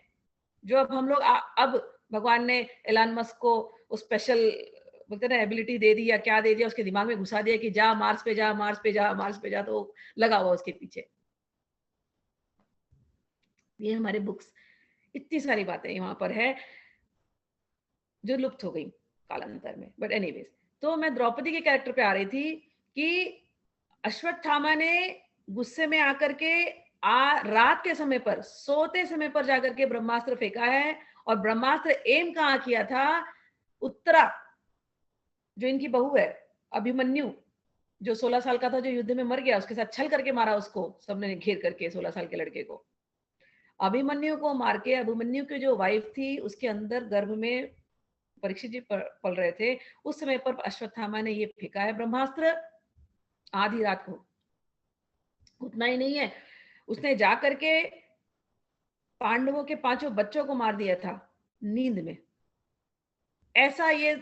जो अब हम लोग अब भगवान ने एलन मस्क को उस स्पेशल बोलते ना एबिलिटी दे दी या क्या दे दिया, उसके दिमाग में घुसा दिया कि जा मार्स पे जा, मार्स पे जा, मार्स पे जा, तो लगा हुआ उसके पीछे। ये हमारे बुक्स, इतनी सारी बातें वहां पर है जो लुप्त हो गई कालांतर में। बट एनीवेज, तो मैं द्रौपदी के कैरेक्टर पे आ रही थी कि अश्वत्थामा ने गुस्से में आकर के रात के समय पर, सोते समय पर जाकर के ब्रह्मास्त्र फेंका है। और ब्रह्मास्त्र एम कहाँ किया था? उत्तरा, जो इनकी बहू है, अभिमन्यु, जो 16 साल का था, जो युद्ध में मर गया, उसके साथ छल करके मारा उसको सबने घेर करके, 16 साल के लड़के को। अभिमन्यु को मार के, अभिमन्यु की जो वाइफ थी उसके अंदर गर्भ में परीक्षित जी पल रहे थे, उस समय पर अश्वत्थामा ने ये फेंका है ब्रह्मास्त्र आधी रात को। उतना ही नहीं है, उसने जाकर के पांडवों के 5 बच्चों को मार दिया था नींद में। ऐसा ये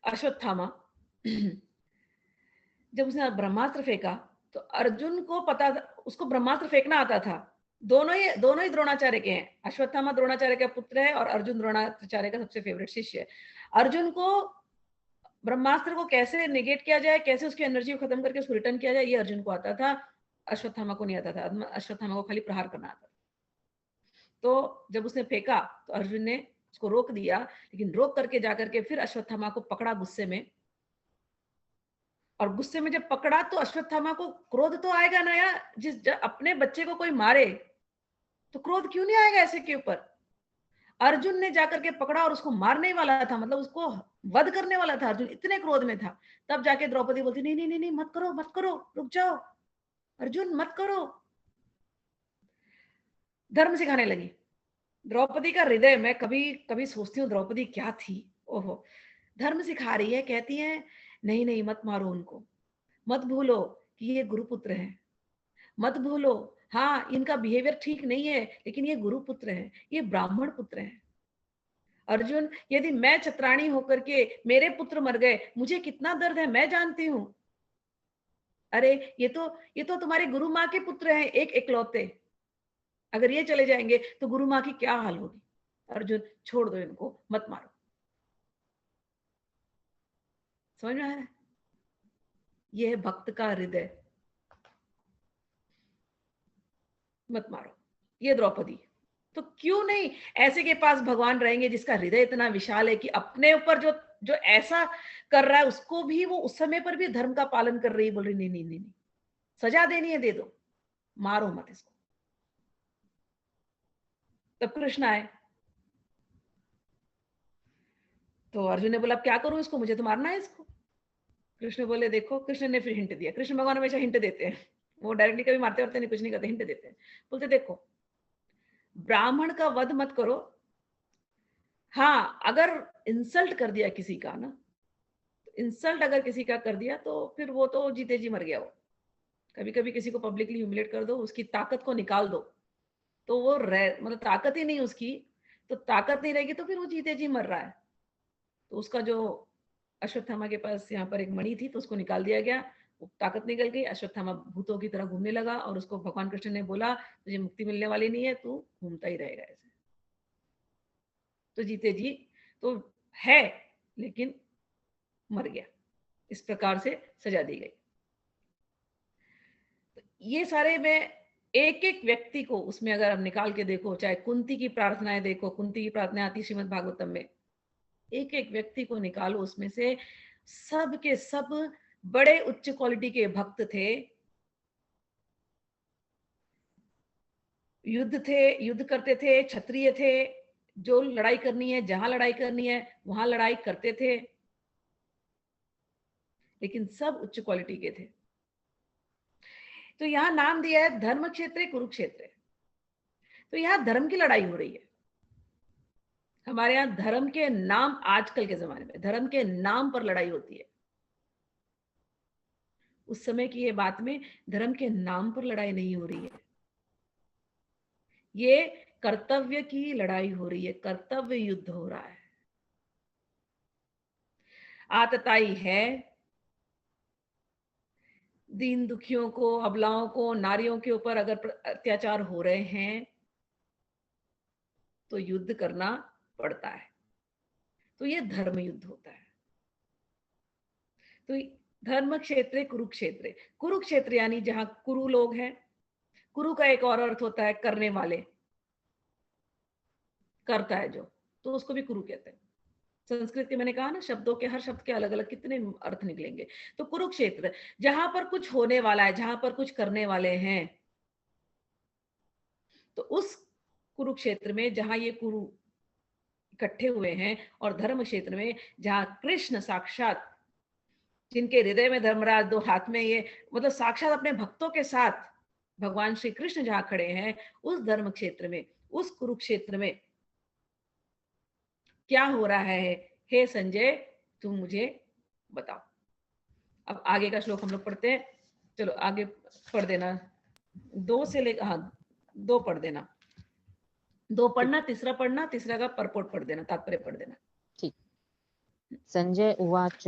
अश्वत्थामा जब उसने ब्रह्मास्त्र फेंका तो अर्जुन को पता था, उसको ब्रह्मास्त्र फेंकना आता था। दोनों ही द्रोणाचार्य के हैं। अश्वत्थामा द्रोणाचार्य का पुत्र है और अर्जुन द्रोणाचार्य का सबसे फेवरेट शिष्य है। अर्जुन को ब्रह्मास्त्र को कैसे निगेट किया जाए, कैसे उसकी एनर्जी को खत्म करके उसको रिटर्न किया जाए, ये अर्जुन को आता था, अश्वत्थामा को नहीं आता था। अश्वत्थामा को खाली प्रहार करना आता था। तो जब उसने फेंका तो अर्जुन ने उसको रोक दिया, लेकिन रोक करके जाकर के फिर अश्वत्थामा को पकड़ा गुस्से में। और गुस्से में जब पकड़ा तो अश्वत्थामा को क्रोध तो आएगा ना यार, अपने बच्चे को कोई मारे तो क्रोध क्यों नहीं आएगा ऐसे के ऊपर। अर्जुन ने जाकर के पकड़ा और उसको मारने ही वाला था, मतलब उसको वध करने वाला था। अर्जुन इतने क्रोध में था। तब जाके द्रौपदी बोलती, नहीं नहीं नहीं नहीं, मत करो मत करो, रुक जाओ अर्जुन, मत करो। धर्म सिखाने लगी। द्रौपदी का हृदय, मैं कभी कभी सोचती हूँ द्रौपदी क्या थी। ओहो, धर्म सिखा रही है, कहती है नहीं नहीं मत मारो उनको, मत भूलो कि ये गुरुपुत्र है, मत भूलो, हाँ इनका बिहेवियर ठीक नहीं है, लेकिन ये गुरुपुत्र है, ये ब्राह्मण पुत्र है। अर्जुन, यदि मैं छत्राणी होकर के मेरे पुत्र मर गए, मुझे कितना दर्द है मैं जानती हूँ। अरे ये तो तुम्हारी गुरु माँ के पुत्र हैं, एक इकलौते, अगर ये चले जाएंगे तो गुरु माँ की क्या हाल होगी। अर्जुन छोड़ दो इनको, मत मारो। समझ में आ रहा है? ये है भक्त का हृदय, मत मारो। ये द्रौपदी, तो क्यों नहीं ऐसे के पास भगवान रहेंगे जिसका हृदय इतना विशाल है कि अपने ऊपर जो जो ऐसा कर रहा है उसको भी वो उस समय पर भी धर्म का पालन कर रही है, बोल रही नहीं नहीं नहीं नहीं, सजा देनी है दे दो, मारो मत इसको। तब कृष्ण आए तो अर्जुन ने बोला अब क्या करूं इसको, मुझे तो मारना है इसको। कृष्ण बोले देखो, कृष्ण ने फिर हिंट दिया। कृष्ण भगवान हमेशा हिंट देते हैं, वो डायरेक्टली कभी मारते वारते नहीं, कुछ नहीं करते, हिंट देते हैं। बोलते देखो, ब्राह्मण का वध मत करो, हाँ अगर इंसल्ट कर दिया किसी का ना, इंसल्ट अगर किसी का कर दिया तो फिर वो तो जीते जी मर गया। वो कभी कभी किसी को पब्लिकली ह्यूमिलेट कर दो, उसकी ताकत को निकाल दो, तो वो मतलब ताकत ही नहीं उसकी, तो ताकत नहीं रहेगी तो फिर वो जीते जी मर रहा है। तो उसका जो अश्वत्थामा के पास यहाँ पर एक मणि थी तो उसको निकाल दिया गया, वो ताकत निकल गई, अश्वत्थामा भूतों की तरह घूमने लगा और उसको भगवान कृष्ण ने बोला तुझे मुक्ति मिलने वाली नहीं है, तू घूमता ही रहेगा ऐसे। तो जीते जी तो है लेकिन मर गया, इस प्रकार से सजा दी गई। ये सारे में एक एक व्यक्ति को उसमें अगर हम निकाल के देखो, चाहे कुंती की प्रार्थनाएं देखो, कुंती की प्रार्थना आती श्रीमद् भागवतम में, एक एक व्यक्ति को निकालो उसमें से, सब के सब बड़े उच्च क्वालिटी के भक्त थे, युद्ध थे, युद्ध करते थे, क्षत्रिय थे, जो लड़ाई करनी है जहां लड़ाई करनी है वहां लड़ाई करते थे, लेकिन सब उच्च क्वालिटी के थे। तो यहां नाम दिया है धर्म क्षेत्र कुरुक्षेत्र, तो यहां धर्म की लड़ाई हो रही है। हमारे यहां धर्म के नाम, आजकल के जमाने में धर्म के नाम पर लड़ाई होती है। उस समय की ये बात में धर्म के नाम पर लड़ाई नहीं हो रही है, ये कर्तव्य की लड़ाई हो रही है, कर्तव्य युद्ध हो रहा है। आतताई है, दीन दुखियों को, अबलाओं को, नारियों के ऊपर अगर अत्याचार हो रहे हैं तो युद्ध करना पड़ता है, तो ये धर्म युद्ध होता है। तो धर्म क्षेत्र कुरुक्षेत्र, कुरुक्षेत्र यानी जहां कुरु लोग हैं। कुरु का एक और अर्थ होता है करने वाले, करता है जो, तो उसको भी कुरु कहते हैं। संस्कृत के मैंने कहा ना, शब्दों के हर शब्द के अलग अलग कितने अर्थ निकलेंगे। तो कुरुक्षेत्र जहां पर कुछ होने वाला है, जहां पर कुछ करने वाले हैं, तो उस कुरुक्षेत्र में जहां ये कुरु इकट्ठे हुए हैं, और धर्म क्षेत्र में जहां कृष्ण साक्षात, जिनके हृदय में धर्मराज, दो हाथ में ये, मतलब साक्षात अपने भक्तों के साथ भगवान श्री कृष्ण जहां खड़े हैं, उस धर्म क्षेत्र में, उस कुरुक्षेत्र में क्या हो रहा है, हे संजय तुम मुझे बताओ। अब आगे का श्लोक हम लोग पढ़ते हैं, चलो आगे पढ़ देना, 2 से लेकर, हाँ 2 पढ़ देना, 2 पढ़ना, तीसरा पढ़ना, तीसरा का परपोट पढ़ देना, तात्पर्य पढ़ देना। ठीक। संजय उवाच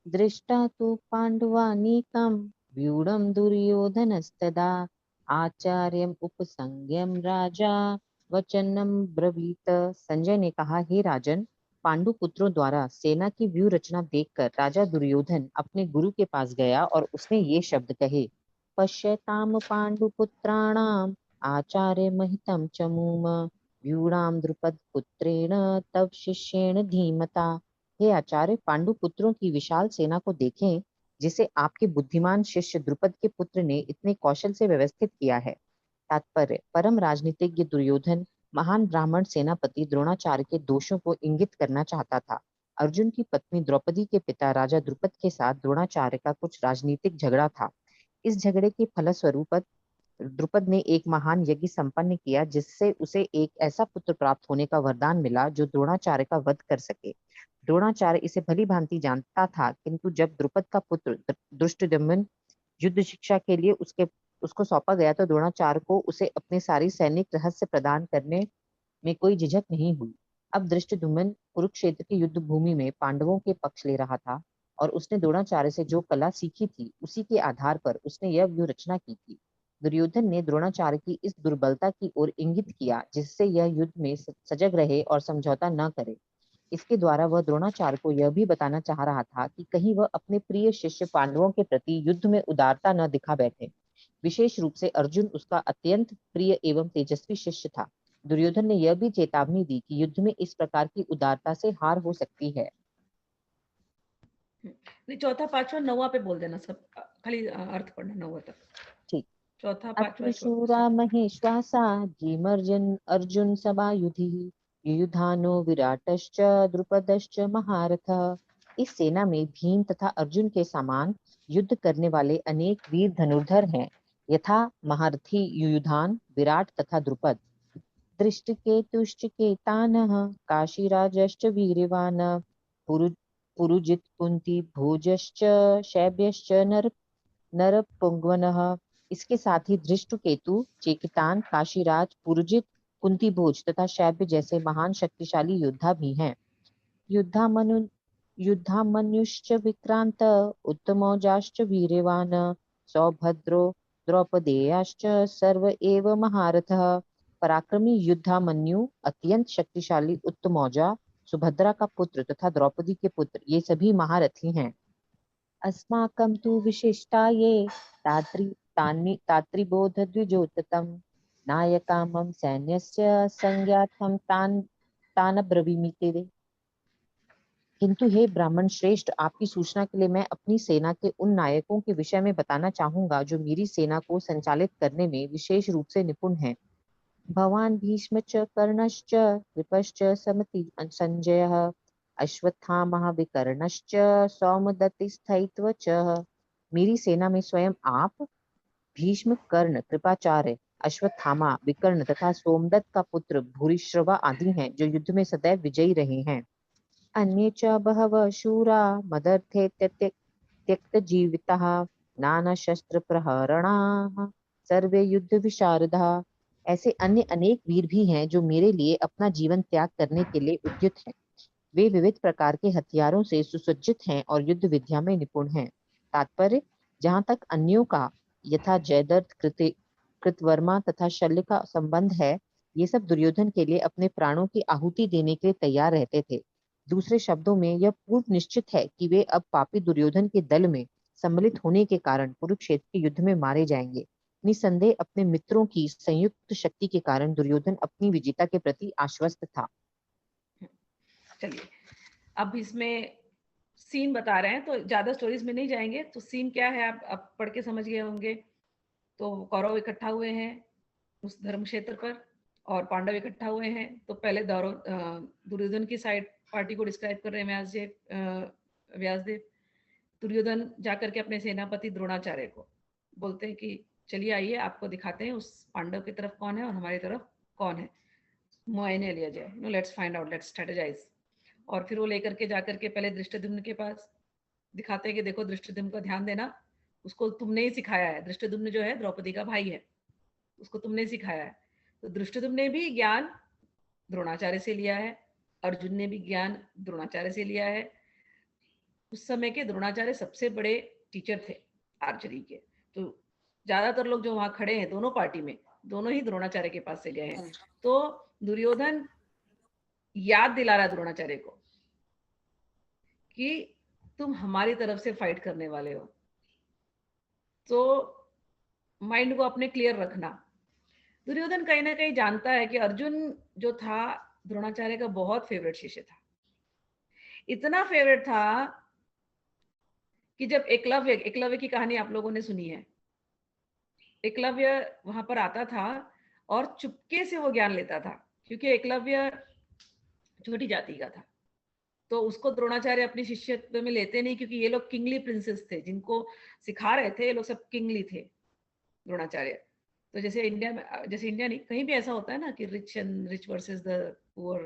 दृष्टा तु पाण्डवानीकं व्यूढं दुर्योधनस्तदा आचार्यम् उपसंज्ञं राजा वचनम ब्रवीत। संजय ने कहा, हे राजन, पांडु पुत्रों द्वारा सेना की व्यूह रचना देखकर राजा दुर्योधन अपने गुरु के पास गया और उसने ये शब्द कहे, पश्यताम पांडुपुत्राणाम आचार्य महितं च मूम व्यूणाम द्रुपद पुत्रेण तव शिष्येण धीमता। हे आचार्य, पांडु पुत्रों की विशाल सेना को देखें जिसे आपके बुद्धिमान शिष्य द्रुपद के पुत्र ने इतने कौशल से व्यवस्थित किया है। तात्पर्य, परम राजनीतिज्ञ दुर्योधन महान ब्राह्मण सेनापति द्रोणाचार्य के दोषों को इंगित करना चाहता था। अर्जुन की पत्नी द्रौपदी के पिता राजा द्रुपद के साथ द्रोणाचार्य का कुछ राजनीतिक झगड़ा था। इस झगड़े के फलस्वरूप द्रुपद ने एक महान यज्ञ संपन्न किया जिससे उसे एक ऐसा पुत्र प्राप्त होने का वरदान मिला जो द्रोणाचार्य का वध कर सके। द्रोणाचार्य इसे भली भांति जानता था, किंतु जब द्रुपद का पुत्र धृष्टद्युम्न युद्ध शिक्षा के लिए उसको सौंपा गया तो द्रोणाचार्य को उसे अपने सारी सैनिक रहस्य प्रदान करने में कोई झिझक नहीं हुई। अब धृष्टद्युम्न कुरुक्षेत्र की युद्ध भूमि में पांडवों के पक्ष ले रहा था और उसने द्रोणाचार्य से जो कला सीखी थी उसी के आधार पर उसने यह व्यूह रचना की थी। दुर्योधन ने द्रोणाचार्य की इस दुर्बलता की ओर इंगित किया जिससे यह युद्ध में सजग रहे और समझौता न करे। इसके द्वारा वह द्रोणाचार्य को यह भी बताना चाह रहा था कि कहीं वह अपने प्रिय शिष्य पांडवों के प्रति युद्ध में उदारता न दिखा बैठे। विशेष रूप से अर्जुन उसका अत्यंत प्रिय एवं तेजस्वी शिष्य था। दुर्योधन ने यह भी चेतावनी दी कि युद्ध में इस प्रकार की उदारता से हार हो सकती है। नहीं, चौथा पांचवा नौवा पे बोल देना सब, खाली अर्थ पढ़ना नौवा तक। ठीक। चौथा पांचवा अश्वशूरा महेश्वासा धीमर्जन अर्जुन सभायुधि युयुधानो विराटश्च द्रुपदश्च महारथः। इस सेना में भीम तथा अर्जुन के समान युद्ध करने वाले अनेक वीर धनुर्धर हैं, यथा महारथी युयुधान, विराट तथा द्रुपद। दृष्टकेतुश्चकेतानः काशीराजश्च वीर्यवान् पुरुजित कुंती भोजश्च शैब्यश्च नरपुंगवनः। इसके साथ ही धृष्टकेतु, चेकितान, काशीराज, पुरुजित, कुंती भोज तथा शैब्य जैसे महान शक्तिशाली योद्धा भी हैं। युद्धामन्युश्च विक्रांत उत्तमौजाश्च वीर्यवान् सौभद्रो द्रौपदेयाश्च सर्व एव महारथः। पराक्रमी युद्धामन्यु, अत्यंत शक्तिशाली उत्तमौजा, सुभद्रा का पुत्र तथा द्रौपदी के पुत्र, ये सभी महारथी हैं। अस्माकं तु विशिष्टा ये तात्रिबोध द्विजोततम नायकामं सैन्यस्य संज्ञार्थं तान ब्रवीमि ते। किंतु हे ब्राह्मण श्रेष्ठ, आपकी सूचना के लिए मैं अपनी सेना के उन नायकों के विषय में बताना चाहूंगा जो मेरी सेना को संचालित करने में विशेष रूप से निपुण हैं। भवान भीष्म च कर्णश्च कृपश्च समति संजयः अश्वत्थामः विकर्णश्च सौमदत्तिस्थैत्व च। मेरी सेना में स्वयं आप, भीष्म, कर्ण, कृपाचार्य, अश्वत्थामा, विकर्ण तथा सोमदत्त का पुत्र भूरिश्रवा आदि हैं जो युद्ध में सदैव विजयी रहे हैं। अन्ये च बहवः शूरा मदर्थे त्यक्त जीविताः नाना शस्त्र प्रहरणाः सर्वे युद्ध विशारदाः। ऐसे अन्य अनेक वीर भी हैं जो मेरे लिए अपना जीवन त्याग करने के लिए उद्यत हैं। वे विविध प्रकार के हथियारों से सुसज्जित हैं और युद्ध विद्या में निपुण हैं। तात्पर्य, जहाँ तक अन्यों का यथा जयद्रथ, कृतवर्मा तथा शल्य का संबंध है, ये सब दुर्योधन के लिए अपने प्राणों की आहुति देने के लिए तैयार रहते थे। दूसरे शब्दों में यह पूर्व निश्चित है कि वे अब पापी दुर्योधन के दल में सम्मिलित होने के कारण कुरुक्षेत्र के युद्ध में मारे जाएंगे। निसंदेह अपने मित्रों की संयुक्त शक्ति के कारण दुर्योधन अपनी विजेता के प्रति आश्वस्त था। चलिए, अब इसमें सीन बता रहे हैं, तो ज्यादा स्टोरीज में नहीं जाएंगे। तो सीन क्या है आप पढ़ के समझ गए होंगे। तो कौरव इकट्ठा हुए हैं उस धर्म क्षेत्र पर और पांडव इकट्ठा हुए हैं। तो पहले दुर्योधन की साइड पार्टी को डिस्क्राइब कर रहे हैं व्यासदेव। दुर्योधन जाकर के अपने सेनापति द्रोणाचार्य को बोलते हैं कि चलिए आइए, आपको दिखाते हैं उस पांडव की तरफ कौन है और हमारी तरफ कौन है, मुआयने लिया जाए, no let's find out, let's strategise. और फिर वो लेकर के जाकर के पहले धृष्टद्युम्न के पास दिखाते हैं कि देखो धृष्टद्युम्न का ध्यान देना, उसको तुमने ही सिखाया है। धृष्टद्युम्न जो है द्रौपदी का भाई है, उसको तुमने सिखाया है। तो धृष्टद्युम्न ने भी ज्ञान द्रोणाचार्य से लिया है, अर्जुन ने भी ज्ञान द्रोणाचार्य से लिया है। उस समय के द्रोणाचार्य सबसे बड़े टीचर थे आर्चरी के। तो ज्यादातर लोग जो वहां खड़े हैं दोनों पार्टी में, दोनों ही द्रोणाचार्य के पास से गए हैं। तो दुर्योधन याद दिला रहा द्रोणाचार्य को कि तुम हमारी तरफ से फाइट करने वाले हो, तो माइंड को अपने क्लियर रखना। दुर्योधन कहीं ना कहीं जानता है कि अर्जुन जो था द्रोणाचार्य का बहुत फेवरेट शिष्य था। इतना फेवरेट था कि जब एकलव्य की कहानी आप लोगों ने सुनी है, एकलव्य वहां पर आता था और चुपके से वो ज्ञान लेता था, क्योंकि एकलव्य छोटी जाति का था। तो उसको द्रोणाचार्य अपनी शिष्यत्व में लेते नहीं, क्योंकि ये लोग किंगली प्रिंसेस थे जिनको सिखा रहे थे, ये लोग सब किंगली थे द्रोणाचार्य। तो जैसे इंडिया नहीं, कहीं भी ऐसा होता है ना कि रिच वर्सेस द पुअर।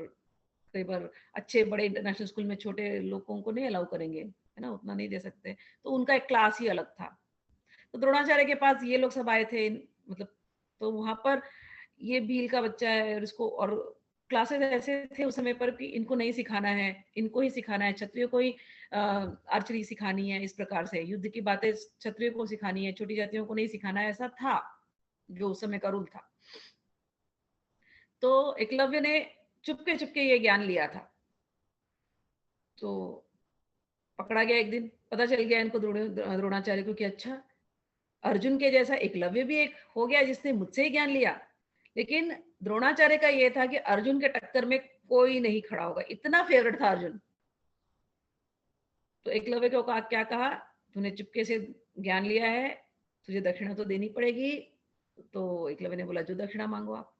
कई बार अच्छे बड़े इंटरनेशनल स्कूल में छोटे लोगों को नहीं अलाउ करेंगे, है ना, उतना नहीं दे सकते। तो उनका एक क्लास ही अलग था। तो द्रोणाचार्य के पास ये लोग सब आए थे, मतलब तो वहां पर ये भील का बच्चा है और इसको, और क्लासेस ऐसे थे उस समय पर कि इनको नहीं सिखाना है, इनको ही सिखाना है, क्षत्रियो को ही आर्चरी सिखानी है, इस प्रकार से युद्ध की बातें क्षत्रियो को सिखानी है, छोटी जातियों को नहीं सिखाना है, ऐसा था जो उस समय का रूल था। तो एकलव्य ने चुपके चुपके ये ज्ञान लिया था। तो पकड़ा गया एक दिन, पता चल गया इनको द्रोणाचार्य को कि अच्छा, अर्जुन के जैसा एकलव्य भी एक हो गया जिसने मुझसे ही ज्ञान लिया। लेकिन द्रोणाचार्य का ये था कि अर्जुन के टक्कर में कोई नहीं खड़ा होगा, इतना फेवरेट था अर्जुन। तो एकलव्य को क्या कहा, तूने चुपके से ज्ञान लिया है, तुझे दक्षिणा तो देनी पड़ेगी। तो एकलव्य ने बोला जो दक्षिणा मांगो आप।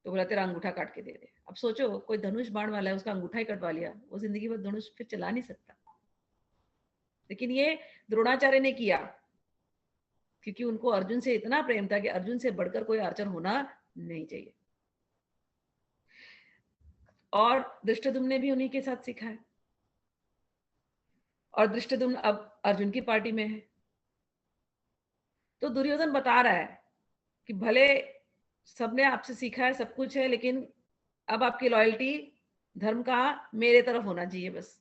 तो बोला तेरा अंगूठा काट के दे दे। अब सोचो, कोई धनुष बाण वाला है, उसका अंगूठा ही कटवा लिया, वो जिंदगी भर धनुष फिर चला नहीं सकता। लेकिन ये द्रोणाचार्य ने किया क्योंकि उनको अर्जुन से इतना प्रेम था कि अर्जुन से बढ़कर कोई आर्चर होना नहीं चाहिए। और धृष्टद्युम्न ने भी उन्हीं के साथ सीखा है, और धृष्टद्युम्न अब अर्जुन की पार्टी में है। तो दुर्योधन बता रहा है कि भले सबने आपसे सीखा है, सब कुछ है, लेकिन अब आपकी लॉयल्टी धर्म का मेरे तरफ होना चाहिए, बस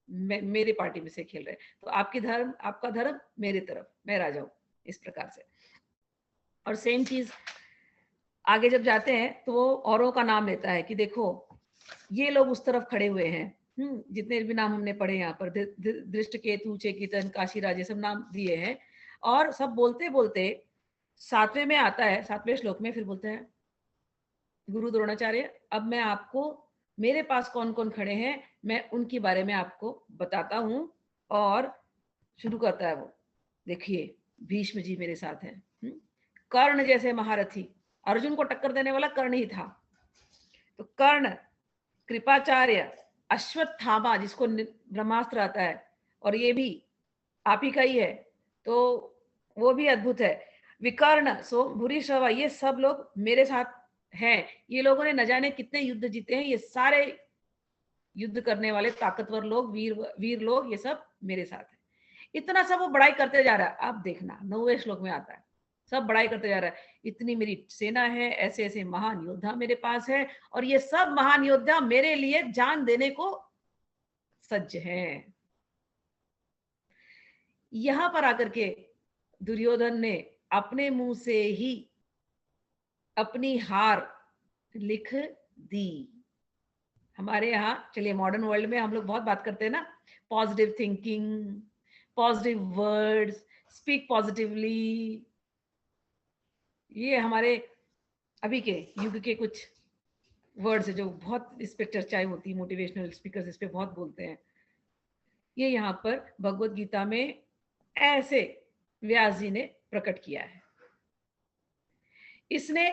मेरे पार्टी में से खेल रहे, तो आपका धर्म मेरे तरफ, मैं राजा हूं, इस प्रकार से। और सेम चीज आगे जब जाते हैं तो वो औरों का नाम लेता है कि देखो ये लोग उस तरफ खड़े हुए हैं, जितने भी नाम हमने पढ़े यहाँ पर, धृष्टकेतु, चेकितन, काशीराज, ये सब नाम दिए हैं। और सब बोलते बोलते 7वें में आता है, 7वें श्लोक में फिर बोलते हैं गुरु द्रोणाचार्य, अब मैं आपको, मेरे पास कौन कौन खड़े हैं मैं उनके बारे में आपको बताता हूं। और शुरू करता है वो, देखिए भीष्म जी मेरे साथ हैं, कर्ण जैसे महारथी, अर्जुन को टक्कर देने वाला कर्ण ही था। तो कर्ण, कृपाचार्य, अश्वत्थामा जिसको ब्रह्मास्त्र आता है, और ये भी आप ही का ही है, तो वो भी अद्भुत है। विकर्ण, सो भूरिश्रवा, ये सब लोग मेरे साथ हैं। ये लोगों ने न जाने कितने युद्ध जीते हैं, ये सारे युद्ध करने वाले ताकतवर लोग, वीर लोग, ये सब मेरे साथ हैं। इतना सब वो बड़ाई करते जा रहा है। आप देखना 9वें श्लोक में आता है, सब बड़ाई करते जा रहा है, इतनी मेरी सेना है, ऐसे ऐसे महान योद्धा मेरे पास है, और ये सब महान योद्धा मेरे लिए जान देने को सज्ज हैं। यहां पर आकर के दुर्योधन ने अपने मुंह से ही अपनी हार लिख दी। हमारे यहाँ, चलिए मॉडर्न वर्ल्ड में हम लोग बहुत बात करते हैं ना, positive thinking, positive words, speak positively, ये हमारे अभी के युग के कुछ वर्ड्स है जो बहुत इस पे चर्चाएं होती है, मोटिवेशनल स्पीकर्स इस पे बहुत बोलते हैं। ये यहाँ पर भगवत गीता में ऐसे व्यास जी ने प्रकट किया है। इसने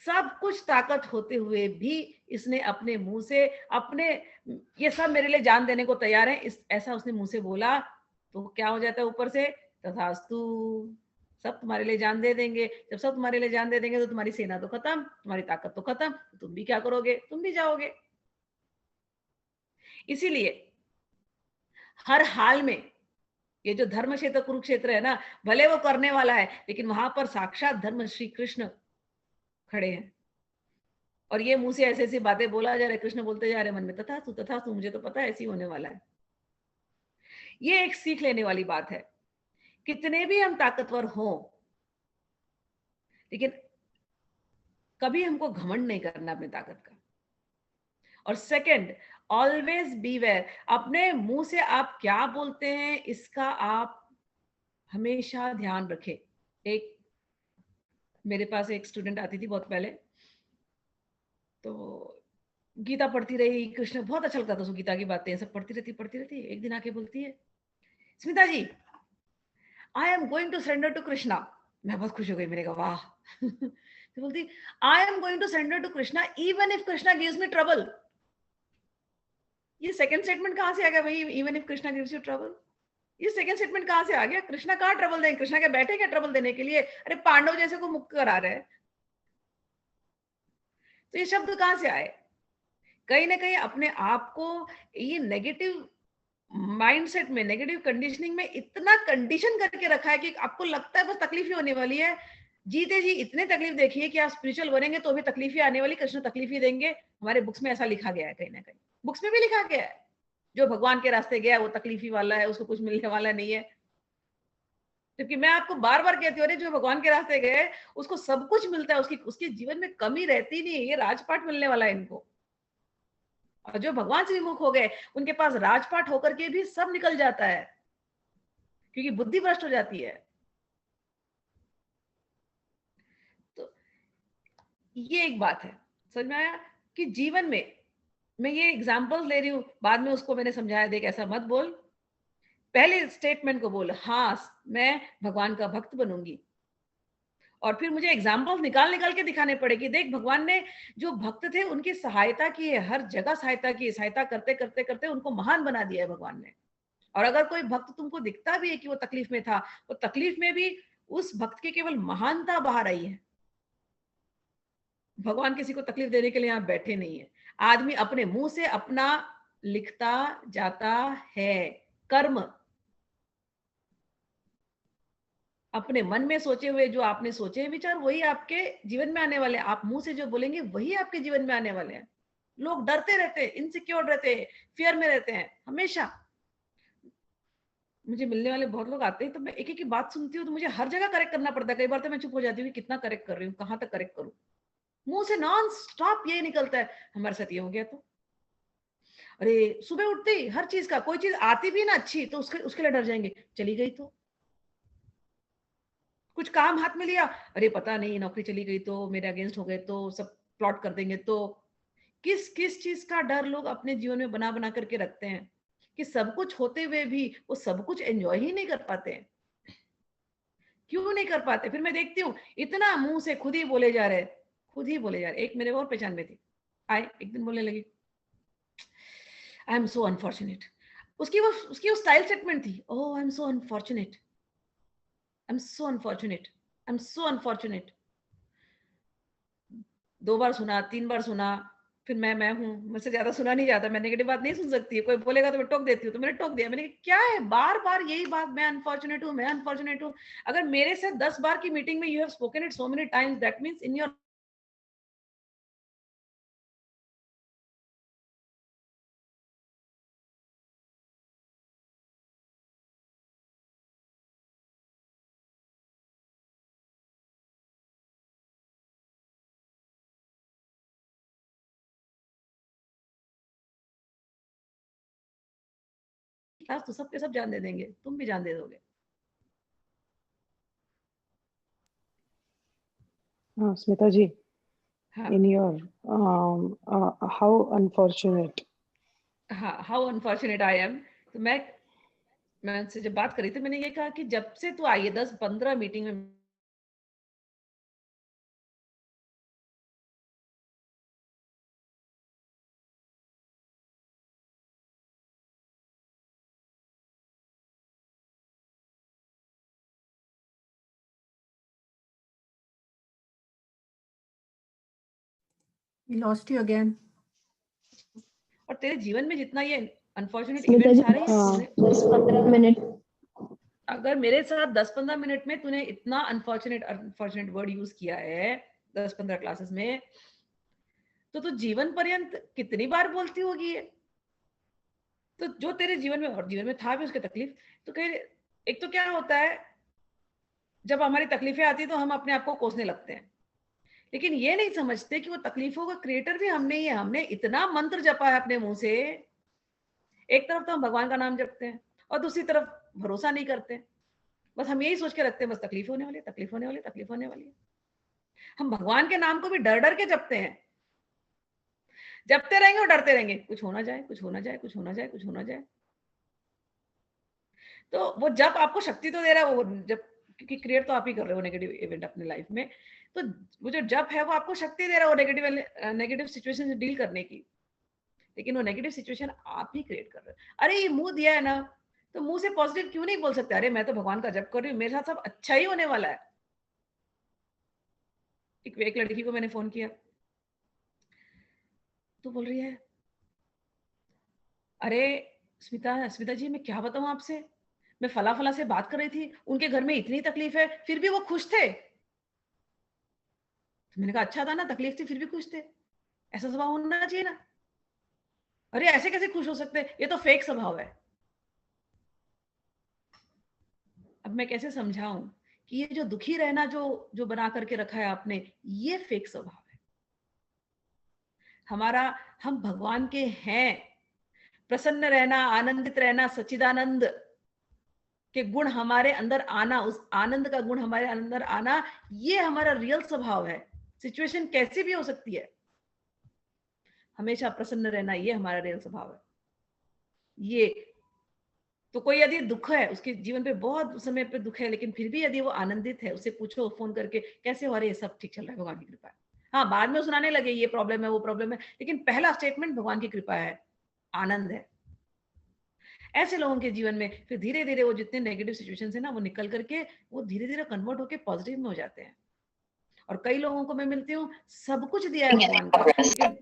सब कुछ ताकत होते हुए भी इसने अपने मुंह से, अपने, ये सब मेरे लिए जान देने को तैयार है, ऐसा उसने मुंह से बोला, तो क्या हो जाता है ऊपर से, तथास्तु, सब तुम्हारे लिए जान दे देंगे। जब सब तुम्हारे लिए जान दे देंगे तो तुम्हारी सेना तो खत्म, तुम्हारी ताकत तो खत्म, तो तुम भी क्या करोगे, तुम भी जाओगे। इसीलिए हर हाल में ये जो धर्म क्षेत्र कुरुक्षेत्र है ना, भले वो करने वाला है, लेकिन वहां पर साक्षात धर्म श्री कृष्ण खड़े हैं, और ये मुंह से ऐसे ऐसी बातें बोला जा रहा है, कृष्ण बोलते जा रहे मन में, तथा मुझे तो पता है ऐसी होने वाला है। ये एक सीख लेने वाली बात है। कितने भी हम ताकतवर हों, लेकिन कभी हमको घमंड नहीं करना अपनी ताकत का। और सेकंड, ऑलवेज बीवेयर, अपने मुंह से आप क्या बोलते हैं इसका आप हमेशा ध्यान रखें। एक मेरे पास एक स्टूडेंट आती थी बहुत पहले, तो गीता पढ़ती रही, कृष्ण बहुत अच्छा लगता था उसको, गीता की बातें सब पढ़ती रहती। एक दिन आके बोलती है, Smita ji I am going to surrender to Krishna. मैं बहुत खुश हो गई, मैंने कहा वाह। तो बोलती, I am going to surrender to Krishna even if Krishna gives me trouble. ये सेकंड स्टेटमेंट कहां से आ गया भाई, even if Krishna gives you trouble? ये सेकंड स्टेटमेंट कहां से आ गया? कृष्णा कहां ट्रबल देंगे? कृष्णा के बैठे क्या ट्रबल देने के लिए? अरे पांडव जैसे को मुक्त करा रहे हैं। तो ये शब्द कहां से आए? कहीं ना कहीं अपने आप को ये नेगेटिव माइंडसेट में, नेगेटिव कंडीशनिंग में इतना कंडीशन करके रखा है कि आपको लगता है बस तकलीफ ही होने वाली है, जीते जी इतने तकलीफ देखिए कि आप स्पिरिचुअल बनेंगे तो भी तकलीफ ही आने वाली, कृष्ण तकलीफ ही देंगे। हमारे बुक्स में ऐसा लिखा गया है, कहीं ना कहीं बुक्स में भी लिखा गया है, जो भगवान के रास्ते गया वो तकलीफी वाला है, उसको कुछ मिलने वाला नहीं है। क्योंकि मैं आपको बार बार कहती हूँ, अरे जो भगवान के रास्ते गए उसको सब कुछ मिलता है, उसकी उसके जीवन में कमी रहती नहीं है, ये राजपाट मिलने वाला है इनको। और जो भगवान से विमुख हो गए उनके पास राजपाट होकर के भी सब निकल जाता है, क्योंकि बुद्धि भ्रष्ट हो जाती है। तो ये एक बात है, समझ में आया कि जीवन में मैं ये एग्जाम्पल ले रही हूँ, बाद में उसको मैंने समझाया, देख ऐसा मत बोल, पहले स्टेटमेंट को बोल, हाँ मैं भगवान का भक्त बनूंगी, और फिर मुझे एग्जाम्पल निकाल निकाल के दिखाने पड़े कि देख भगवान ने जो भक्त थे उनकी सहायता की है, हर जगह सहायता की, सहायता करते करते करते उनको महान बना दिया है भगवान ने। और अगर कोई भक्त तुमको दिखता भी है कि वो तकलीफ में था, वो तकलीफ में भी उस भक्त की केवल महानता बाहर आई है। भगवान किसी को तकलीफ देने के लिए यहाँ बैठे नहीं है। आदमी अपने मुंह से अपना लिखता जाता है कर्म, अपने मन में सोचे हुए जो आपने सोचे हैं विचार वही आपके जीवन में आने वाले हैं। आप मुंह से जो बोलेंगे वही आपके जीवन में आने वाले हैं। लोग डरते रहते हैं, इनसिक्योर रहते हैं, फियर में रहते हैं हमेशा। मुझे मिलने वाले बहुत लोग आते हैं तो मैं एक एक की बात सुनती हूँ तो मुझे हर जगह करेक्ट करना पड़ता है। कई बार तो मैं चुप हो जाती हूँ, कितना करेक्ट कर रही हूँ, कहाँ तक करेक्ट करूँ। मुंह से नॉन स्टॉप ये निकलता है, हमारे साथ ये हो गया तो, अरे सुबह उठते ही हर चीज का, कोई चीज आती भी ना अच्छी तो उसके लिए डर जाएंगे, चली गई तो। कुछ काम हाथ में लिया, अरे पता नहीं नौकरी चली गई तो, मेरे अगेंस्ट हो गए तो, सब प्लॉट कर देंगे तो। किस किस चीज का डर लोग अपने जीवन में बना बना करके रखते हैं कि सब कुछ होते हुए भी वो सब कुछ एंजॉय ही नहीं कर पाते हैं। क्यों नहीं कर पाते? फिर मैं देखती हूँ इतना मुंह से खुद ही बोले जा रहे, खुद ही बोले जा रहे। एक मेरे और पहचान में थी, आए एक दिन बोलने लगी, आई एम सो अनफॉर्चुनेट। उसकी वो स्टाइल स्टेटमेंट थी, oh I am so unfortunate, I am so unfortunate, I am so unfortunate. 2 बार सुना, 3 बार सुना, फिर मैं हूँ, मुझसे ज्यादा सुना नहीं जाता, मैं नेगेटिव बात नहीं सुन सकती, कोई बोलेगा तो मैं टोक देती हूँ, तो मैंने टोक दिया। मैंने कहा क्या है बार बार यही बात, मैं अनफॉर्चुनेट हूँ, मैं अनफॉर्चुनेट हूँ। अगर मेरे से 10 बार की मीटिंग में you have spoken it so many times, that means in your class तो सबके सब जान दे देंगे, तुम भी जान दे दोगे। Smita ji, हाँ in your how unfortunate. हाँ, हाउ अनफॉर्चुनेट आई एम। तो मैं उनसे जब बात करी थी मैंने ये कहा कि जब से तू आई है 10-15 मीटिंग में We lost you again. और तेरे जीवन में जितना ये अनफॉर्चुनेट स्मिता इवेंट्स जी आ रही है हाँ। तूने, 10-15 मिनट अगर मेरे साथ 10-15 मिनट में तूने इतना अनफॉर्चुनेट वर्ड यूज किया है 10-15 क्लासेस में, तो तू जीवन पर्यंत कितनी बार बोलती होगी ये। तो जो तेरे जीवन में, और जीवन में था भी उसकी तकलीफ, तो कहीं एक तो क्या होता है जब हमारी तकलीफें आती है तो हम अपने आप को कोसने लगते हैं, लेकिन ये नहीं समझते कि वो तकलीफों का क्रिएटर भी हमने ही है। हमने इतना मंत्र जपा है अपने मुंह से, एक तरफ तो हम भगवान का नाम जपते हैं और दूसरी तरफ भरोसा नहीं करते, बस हम यही सोच के रखते हैं बस तकलीफ होने वाली है, तकलीफ होने वाली है, तकलीफ होने वाली है। हम भगवान के नाम को भी डर डर के जपते हैं, जपते रहेंगे और डरते रहेंगे, कुछ होना जाए, कुछ होना जाए, कुछ होना जाए, कुछ होना जाए। तो वो जब आपको शक्ति तो दे रहा है, वो जब, क्योंकि क्रिएट तो आप ही कर रहे हो नेगेटिव इवेंट अपनी लाइफ में, तो वो जो जब है वो आपको शक्ति दे रहा है वो नेगेटिव सिचुएशन से डील करने की, लेकिन वो नेगेटिव सिचुएशन आप ही क्रिएट कर रहे हो। अरे ये मुंह दिया है ना, तो मुंह से पॉजिटिव क्यों नहीं बोल सकते, अरे मैं तो भगवान का जप कर रही हूँ, मेरे साथ सब अच्छा ही होने वाला है। एक लड़की को मैंने फोन किया तो बोल रही है, अरे स्मिता स्मिता जी मैं क्या बताऊं आपसे, मैं फला फला से बात कर रही थी, उनके घर में इतनी तकलीफ है फिर भी वो खुश थे। तो मैंने कहा अच्छा था ना, तकलीफ थी फिर भी खुश थे, ऐसा स्वभाव होना चाहिए ना। अरे ऐसे कैसे खुश हो सकते, ये तो फेक स्वभाव है। अब मैं कैसे समझाऊं कि ये जो दुखी रहना जो जो बना करके रखा है आपने, ये फेक स्वभाव है हमारा। हम भगवान के हैं, प्रसन्न रहना, आनंदित रहना, सच्चिदानंद के गुण हमारे अंदर आना, उस आनंद का गुण हमारे अंदर आना, ये हमारा रियल स्वभाव है। सिचुएशन कैसी भी हो सकती है, हमेशा प्रसन्न रहना, ये हमारा रियल स्वभाव है। ये तो कोई यदि दुख है, उसके जीवन पे बहुत समय पे दुख है, लेकिन फिर भी यदि वो आनंदित है, उसे पूछो फोन करके कैसे हो रहे, सब ठीक चल रहा है, भगवान की कृपा है। हाँ, बाद में सुनाने लगे ये प्रॉब्लम है वो प्रॉब्लम है, लेकिन पहला स्टेटमेंट भगवान की कृपा है, आनंद है। ऐसे लोगों के जीवन में फिर धीरे धीरे वो जितने नेगेटिव सिचुएशन है ना, वो निकल करके वो धीरे धीरे कन्वर्ट होकर पॉजिटिव में हो जाते हैं। और कई लोगों को मैं मिलती हूँ, सब कुछ दिया है भगवान का, लेकिन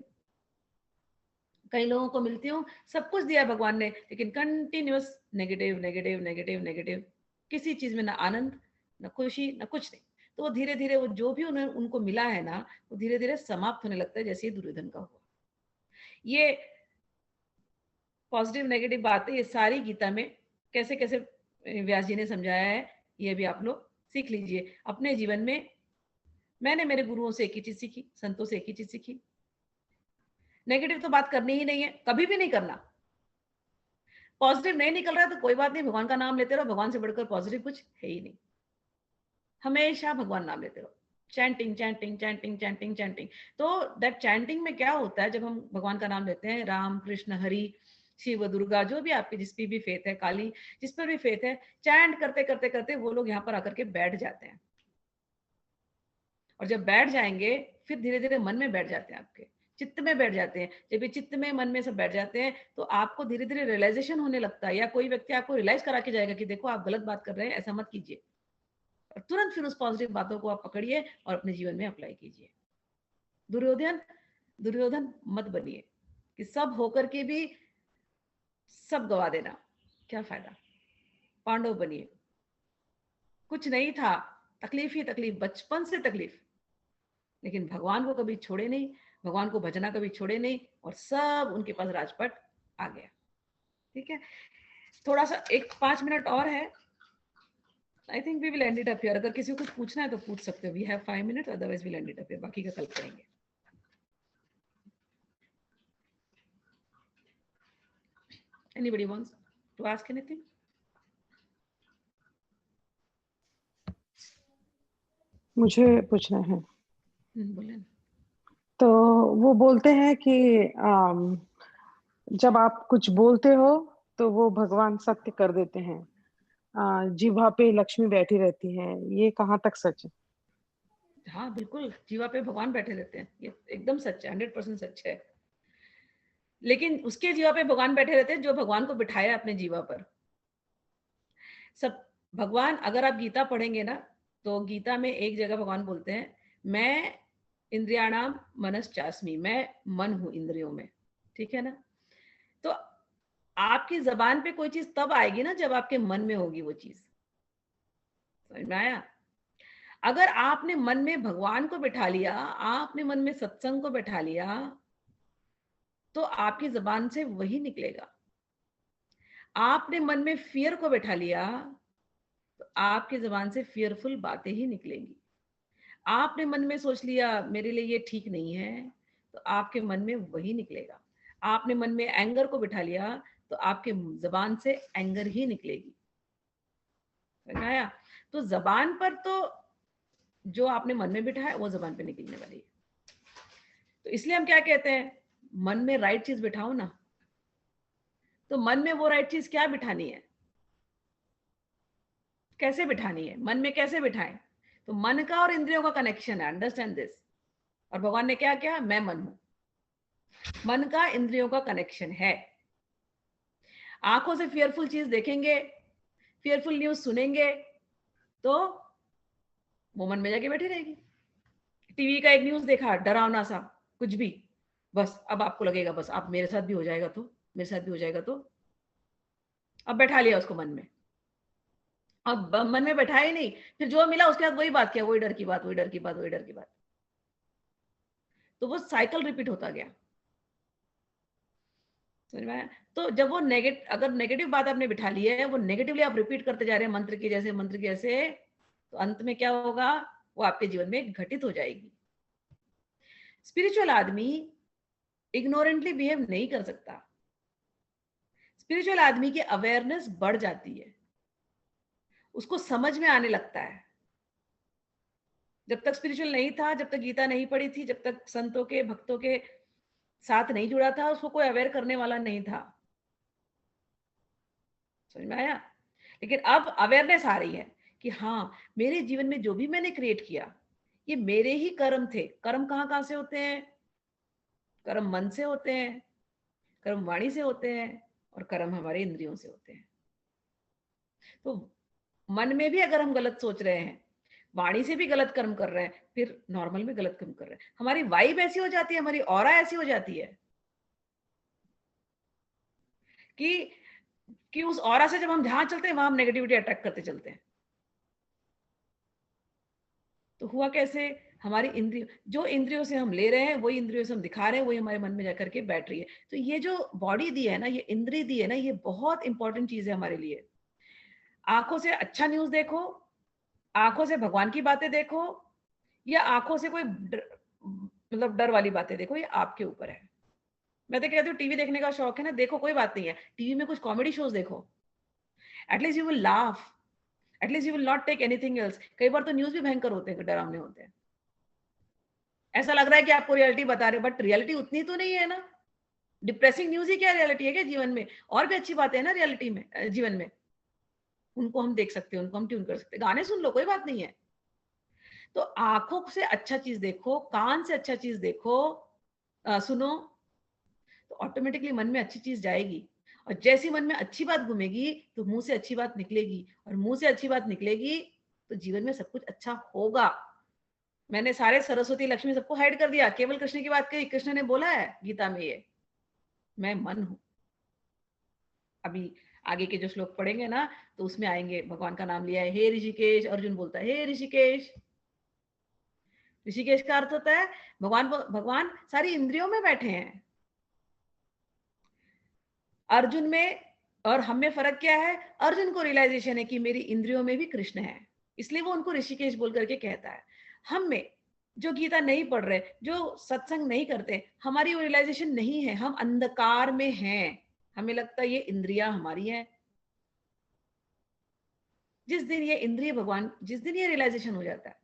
कई लोगों को मिलती हूँ, सब कुछ दिया है भगवान ने, लेकिन continuous negative negative negative negative, किसी चीज में ना आनंद, ना खुशी, ना कुछ नहीं। तो वो धीरे धीरे वो जो भी उनको मिला है ना, वो धीरे धीरे समाप्त होने लगता है, जैसे दुर्योधन का हुआ। ये पॉजिटिव नेगेटिव बातें ये सारी गीता में कैसे कैसे व्यास जी ने समझाया है, ये भी आप लोग सीख लीजिए अपने जीवन में। मैंने मेरे गुरुओं से एक ही चीज सीखी, संतों से एक ही चीज सीखी, नेगेटिव तो बात करनी ही नहीं है, कभी भी नहीं करना। पॉजिटिव नहीं निकल रहा है तो कोई बात नहीं, भगवान का नाम लेते रहो, भगवान से बढ़कर पॉजिटिव कुछ है ही नहीं। हमेशा भगवान नाम लेते रहो, chanting chanting chanting chanting chanting. तो दैट चैंटिंग में क्या होता है, जब हम भगवान का नाम लेते हैं, राम कृष्ण हरि शिव दुर्गा, जो भी आपके जिस पे भी फेथ है, काली जिस पर भी फेथ है, चैंट करते करते करते वो लोग यहाँ पर आकर के बैठ जाते हैं। और जब बैठ जाएंगे फिर धीरे धीरे मन में बैठ जाते हैं, आपके चित्त में बैठ जाते हैं। जब ये चित्त में मन में सब बैठ जाते हैं तो आपको धीरे धीरे रियलाइजेशन होने लगता है, या कोई व्यक्ति आपको रियलाइज करा के जाएगा कि देखो आप गलत बात कर रहे हैं, ऐसा मत कीजिए। और तुरंत फिर उस पॉजिटिव बातों को आप पकड़िए और अपने जीवन में अप्लाई कीजिए। दुर्योधन दुर्योधन मत बनिए कि सब होकर के भी सब गवा देना, क्या फायदा। पांडव बनिए, कुछ नहीं था, तकलीफ ही तकलीफ, बचपन से तकलीफ, लेकिन भगवान को कभी छोड़े नहीं, भगवान को भजना कभी छोड़े नहीं, और सब उनके पास राजपट आ गया। ठीक है, थोड़ा सा एक 5 मिनट और है, I think we will end it up here. अगर किसी को कुछ पूछना है तो पूछ सकते हो, we have 5 minutes, otherwise we will end it up here, बाकी का कल करेंगे। Anybody wants to ask anything? मुझे पूछना है। बोले ना। तो वो बोलते हैं कि जब आप कुछ बोलते हो तो वो भगवान सत्य कर देते हैं, जिह्वा पे लक्ष्मी बैठी रहती है, ये कहाँ तक सच है? हाँ बिल्कुल, जीवा पे भगवान बैठे रहते हैं, ये एकदम सच है, 100% सच है। लेकिन उसके जीवा पे भगवान बैठे रहते हैं जो भगवान को बिठाया अपने जीवा पर। सब भगवान, अगर आप गीता पढ़ेंगे ना, तो गीता में एक जगह भगवान बोलते हैं, मैं इंद्रियाणाम मनश्चास्मि, मैं मन हूं इंद्रियों में। ठीक है ना, तो आपकी जबान पे कोई चीज तब आएगी ना जब आपके मन में होगी वो चीज, समझ में आया? अगर आपने मन में भगवान को बिठा लिया, आपने मन में सत्संग को बिठा लिया, तो आपकी जबान से वही निकलेगा। आपने मन में फियर को बैठा लिया तो आपकी जबान से फियरफुल बातें ही निकलेंगी। आपने मन में सोच लिया मेरे लिए ये ठीक नहीं है, तो आपके मन में वही निकलेगा। आपने मन में एंगर को बिठा लिया तो आपके जबान से एंगर ही निकलेगी। समझ में आया? तो जबान पर तो जो आपने मन में बिठाया वो जबान पे निकलने वाली है। तो इसलिए हम क्या कहते हैं, मन में राइट चीज बिठाओ ना। तो मन में वो राइट चीज क्या बिठानी है, कैसे बिठानी है, मन में कैसे बिठाएं? तो मन का और इंद्रियों का कनेक्शन है, अंडरस्टैंड दिस। और भगवान ने क्या किया, मैं मन हूं, मन का इंद्रियों का कनेक्शन है। आंखों से फियरफुल चीज देखेंगे, फियरफुल न्यूज सुनेंगे, तो वो मन में जाके बैठी रहेगी। टीवी का एक न्यूज देखा डरावना सा कुछ भी, बस अब आपको लगेगा बस आप मेरे साथ भी हो जाएगा तो, मेरे साथ भी हो जाएगा तो, अब बैठा लिया उसको मन में। अब मन में बैठा ही नहीं, फिर जो मिला उसके बाद वही बात किया, वही डर की बात, वही डर की बात, वही डर की बात। तो वो साइकिल रिपीट होता गया। समझ में आया? तो जब वो अगर नेगेटिव बात आपने बिठा ली है, वो नेगेटिवली आप रिपीट करते जा रहे हैं मंत्र के जैसे, तो अंत में क्या होगा, वो आपके जीवन में घटित हो जाएगी। स्पिरिचुअल आदमी इग्नोरेंटली बिहेव नहीं कर सकता। स्पिरिचुअल आदमी की अवेयरनेस बढ़ जाती है, उसको समझ में आने लगता है। जब तक स्पिरिचुअल नहीं था, जब तक गीता नहीं पढ़ी थी, जब तक संतों के भक्तों के साथ नहीं जुड़ा था, उसको कोई अवेयर करने वाला नहीं था। समझ में आया? लेकिन अब अवेयरनेस आ रही है कि हाँ, मेरे जीवन में जो भी मैंने क्रिएट किया, ये मेरे ही कर्म थे। कर्म कहाँ से होते हैं? कर्म मन से होते हैं, कर्म वाणी से होते हैं, और कर्म हमारे इंद्रियों से होते हैं। तो मन में भी अगर हम गलत सोच रहे हैं, वाणी से भी गलत कर्म कर रहे हैं, फिर नॉर्मल में गलत कर्म कर रहे हैं, हमारी वाइब ऐसी हो जाती है, हमारी ऑरा ऐसी हो जाती है कि उस ऑरा से जब हम जहां चलते हैं वहां हम नेगेटिविटी अट्रैक्ट करते चलते हैं। तो हुआ कैसे? हमारी जो इंद्रियों से हम ले रहे हैं, वही इंद्रियों से हम दिखा रहे हैं, वही हमारे मन में जाकर के बैठ रही है। तो ये जो बॉडी दी है ना, ये इंद्रिय दी है ना, ये बहुत इंपॉर्टेंट चीज है हमारे लिए। आंखों से अच्छा न्यूज देखो, आंखों से भगवान की बातें देखो, या आंखों से कोई मतलब डर वाली बातें देखो, ये आपके ऊपर है। मैं तो कहती हूँ टीवी देखने का शौक है ना, देखो, कोई बात नहीं है, टीवी में कुछ कॉमेडी शोज देखो, at least you will laugh, at least you will not take anything else. कई बार तो न्यूज भी भयंकर होते हैं, डरावने होते हैं, ऐसा लग रहा है कि आपको रियलिटी बता रहे, बट रियलिटी उतनी तो नहीं है ना। डिप्रेसिंग न्यूज ही क्या रियलिटी है क्या जीवन में? और भी अच्छी बातें है ना रियलिटी में, जीवन में, उनको हम देख सकते हैं, उनको हम ट्यून कर सकते हैं, गाने सुन लो, कोई बात नहीं है। तो आंखों से अच्छा चीज देखो, कान से अच्छा चीज देखो, सुनो, तो ऑटोमेटिकली मन में अच्छी चीज जाएगी। और जैसी मन में अच्छी बात घूमेगी, तो मुंह से अच्छी बात निकलेगी, और मुंह से अच्छी बात निकलेगी तो जीवन में सब कुछ अच्छा होगा। मैंने सारे सरस्वती लक्ष्मी सबको हाइड कर दिया, केवल कृष्ण की बात कही। कृष्ण ने बोला है गीता में, ये मैं मन हूं। अभी आगे के जो श्लोक पढ़ेंगे ना, तो उसमें आएंगे, भगवान का नाम लिया है, हे ऋषिकेश। अर्जुन बोलता है हे ऋषिकेश। ऋषिकेश का अर्थ होता है भगवान सारी इंद्रियों में बैठे हैं। अर्जुन में और हम में फर्क क्या है? अर्जुन को रियलाइजेशन है कि मेरी इंद्रियों में भी कृष्ण है, इसलिए वो उनको ऋषिकेश बोल करके कहता है। हम में जो गीता नहीं पढ़ रहे, जो सत्संग नहीं करते, हमारी वो रियलाइजेशन नहीं है, हम अंधकार में हैं, हमें लगता है ये इंद्रियां हमारी हैं। जिस दिन ये इंद्रिय भगवान, जिस दिन ये रियलाइजेशन हो जाता है,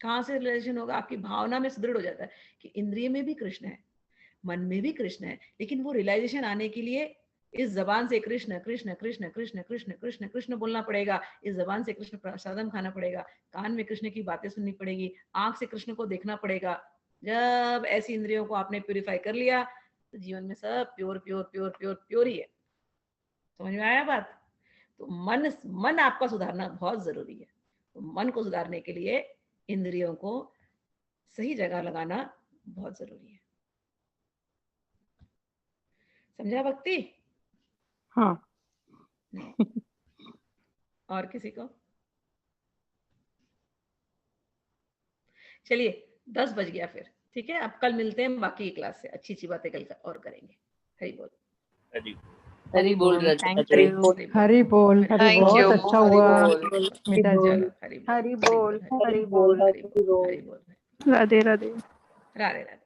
कहाँ से रियलाइजेशन होगा? आपकी भावना में सुदृढ़ हो जाता है कि इंद्रिय में भी कृष्ण है, मन में भी कृष्ण है। लेकिन वो रियलाइजेशन आने के लिए इस जबान से कृष्ण कृष्ण कृष्ण कृष्ण कृष्ण कृष्ण कृष्ण बोलना पड़ेगा, इस जबान से कृष्ण प्रसादम खाना पड़ेगा, कान में कृष्ण की बातें सुननी पड़ेगी, आंख से कृष्ण को देखना पड़ेगा। जब ऐसी इंद्रियों को आपने प्यूरिफाई कर लिया, तो जीवन में सब pure pure pure pure pure ही है। समझ में आया बात? तो मन आपका सुधारना बहुत जरूरी है। तो मन को सुधारने के लिए इंद्रियों को सही जगह लगाना बहुत जरूरी है। समझा भक्ति? हाँ। और किसी को? चलिए 10 बज गया फिर, ठीक है। अब कल मिलते हैं बाकी क्लास से, अच्छी अच्छी बातें कल और करेंगे। हरि बोल। हरि हरि बोल। Thank you. हरि बोल, बहुत अच्छा हुआ मीता जी। चलो हरि बोल, हरि बोल। हरि बोल, हरि बोल, हरि बोल, हरि बोल, राधे राधे। राधे राधे।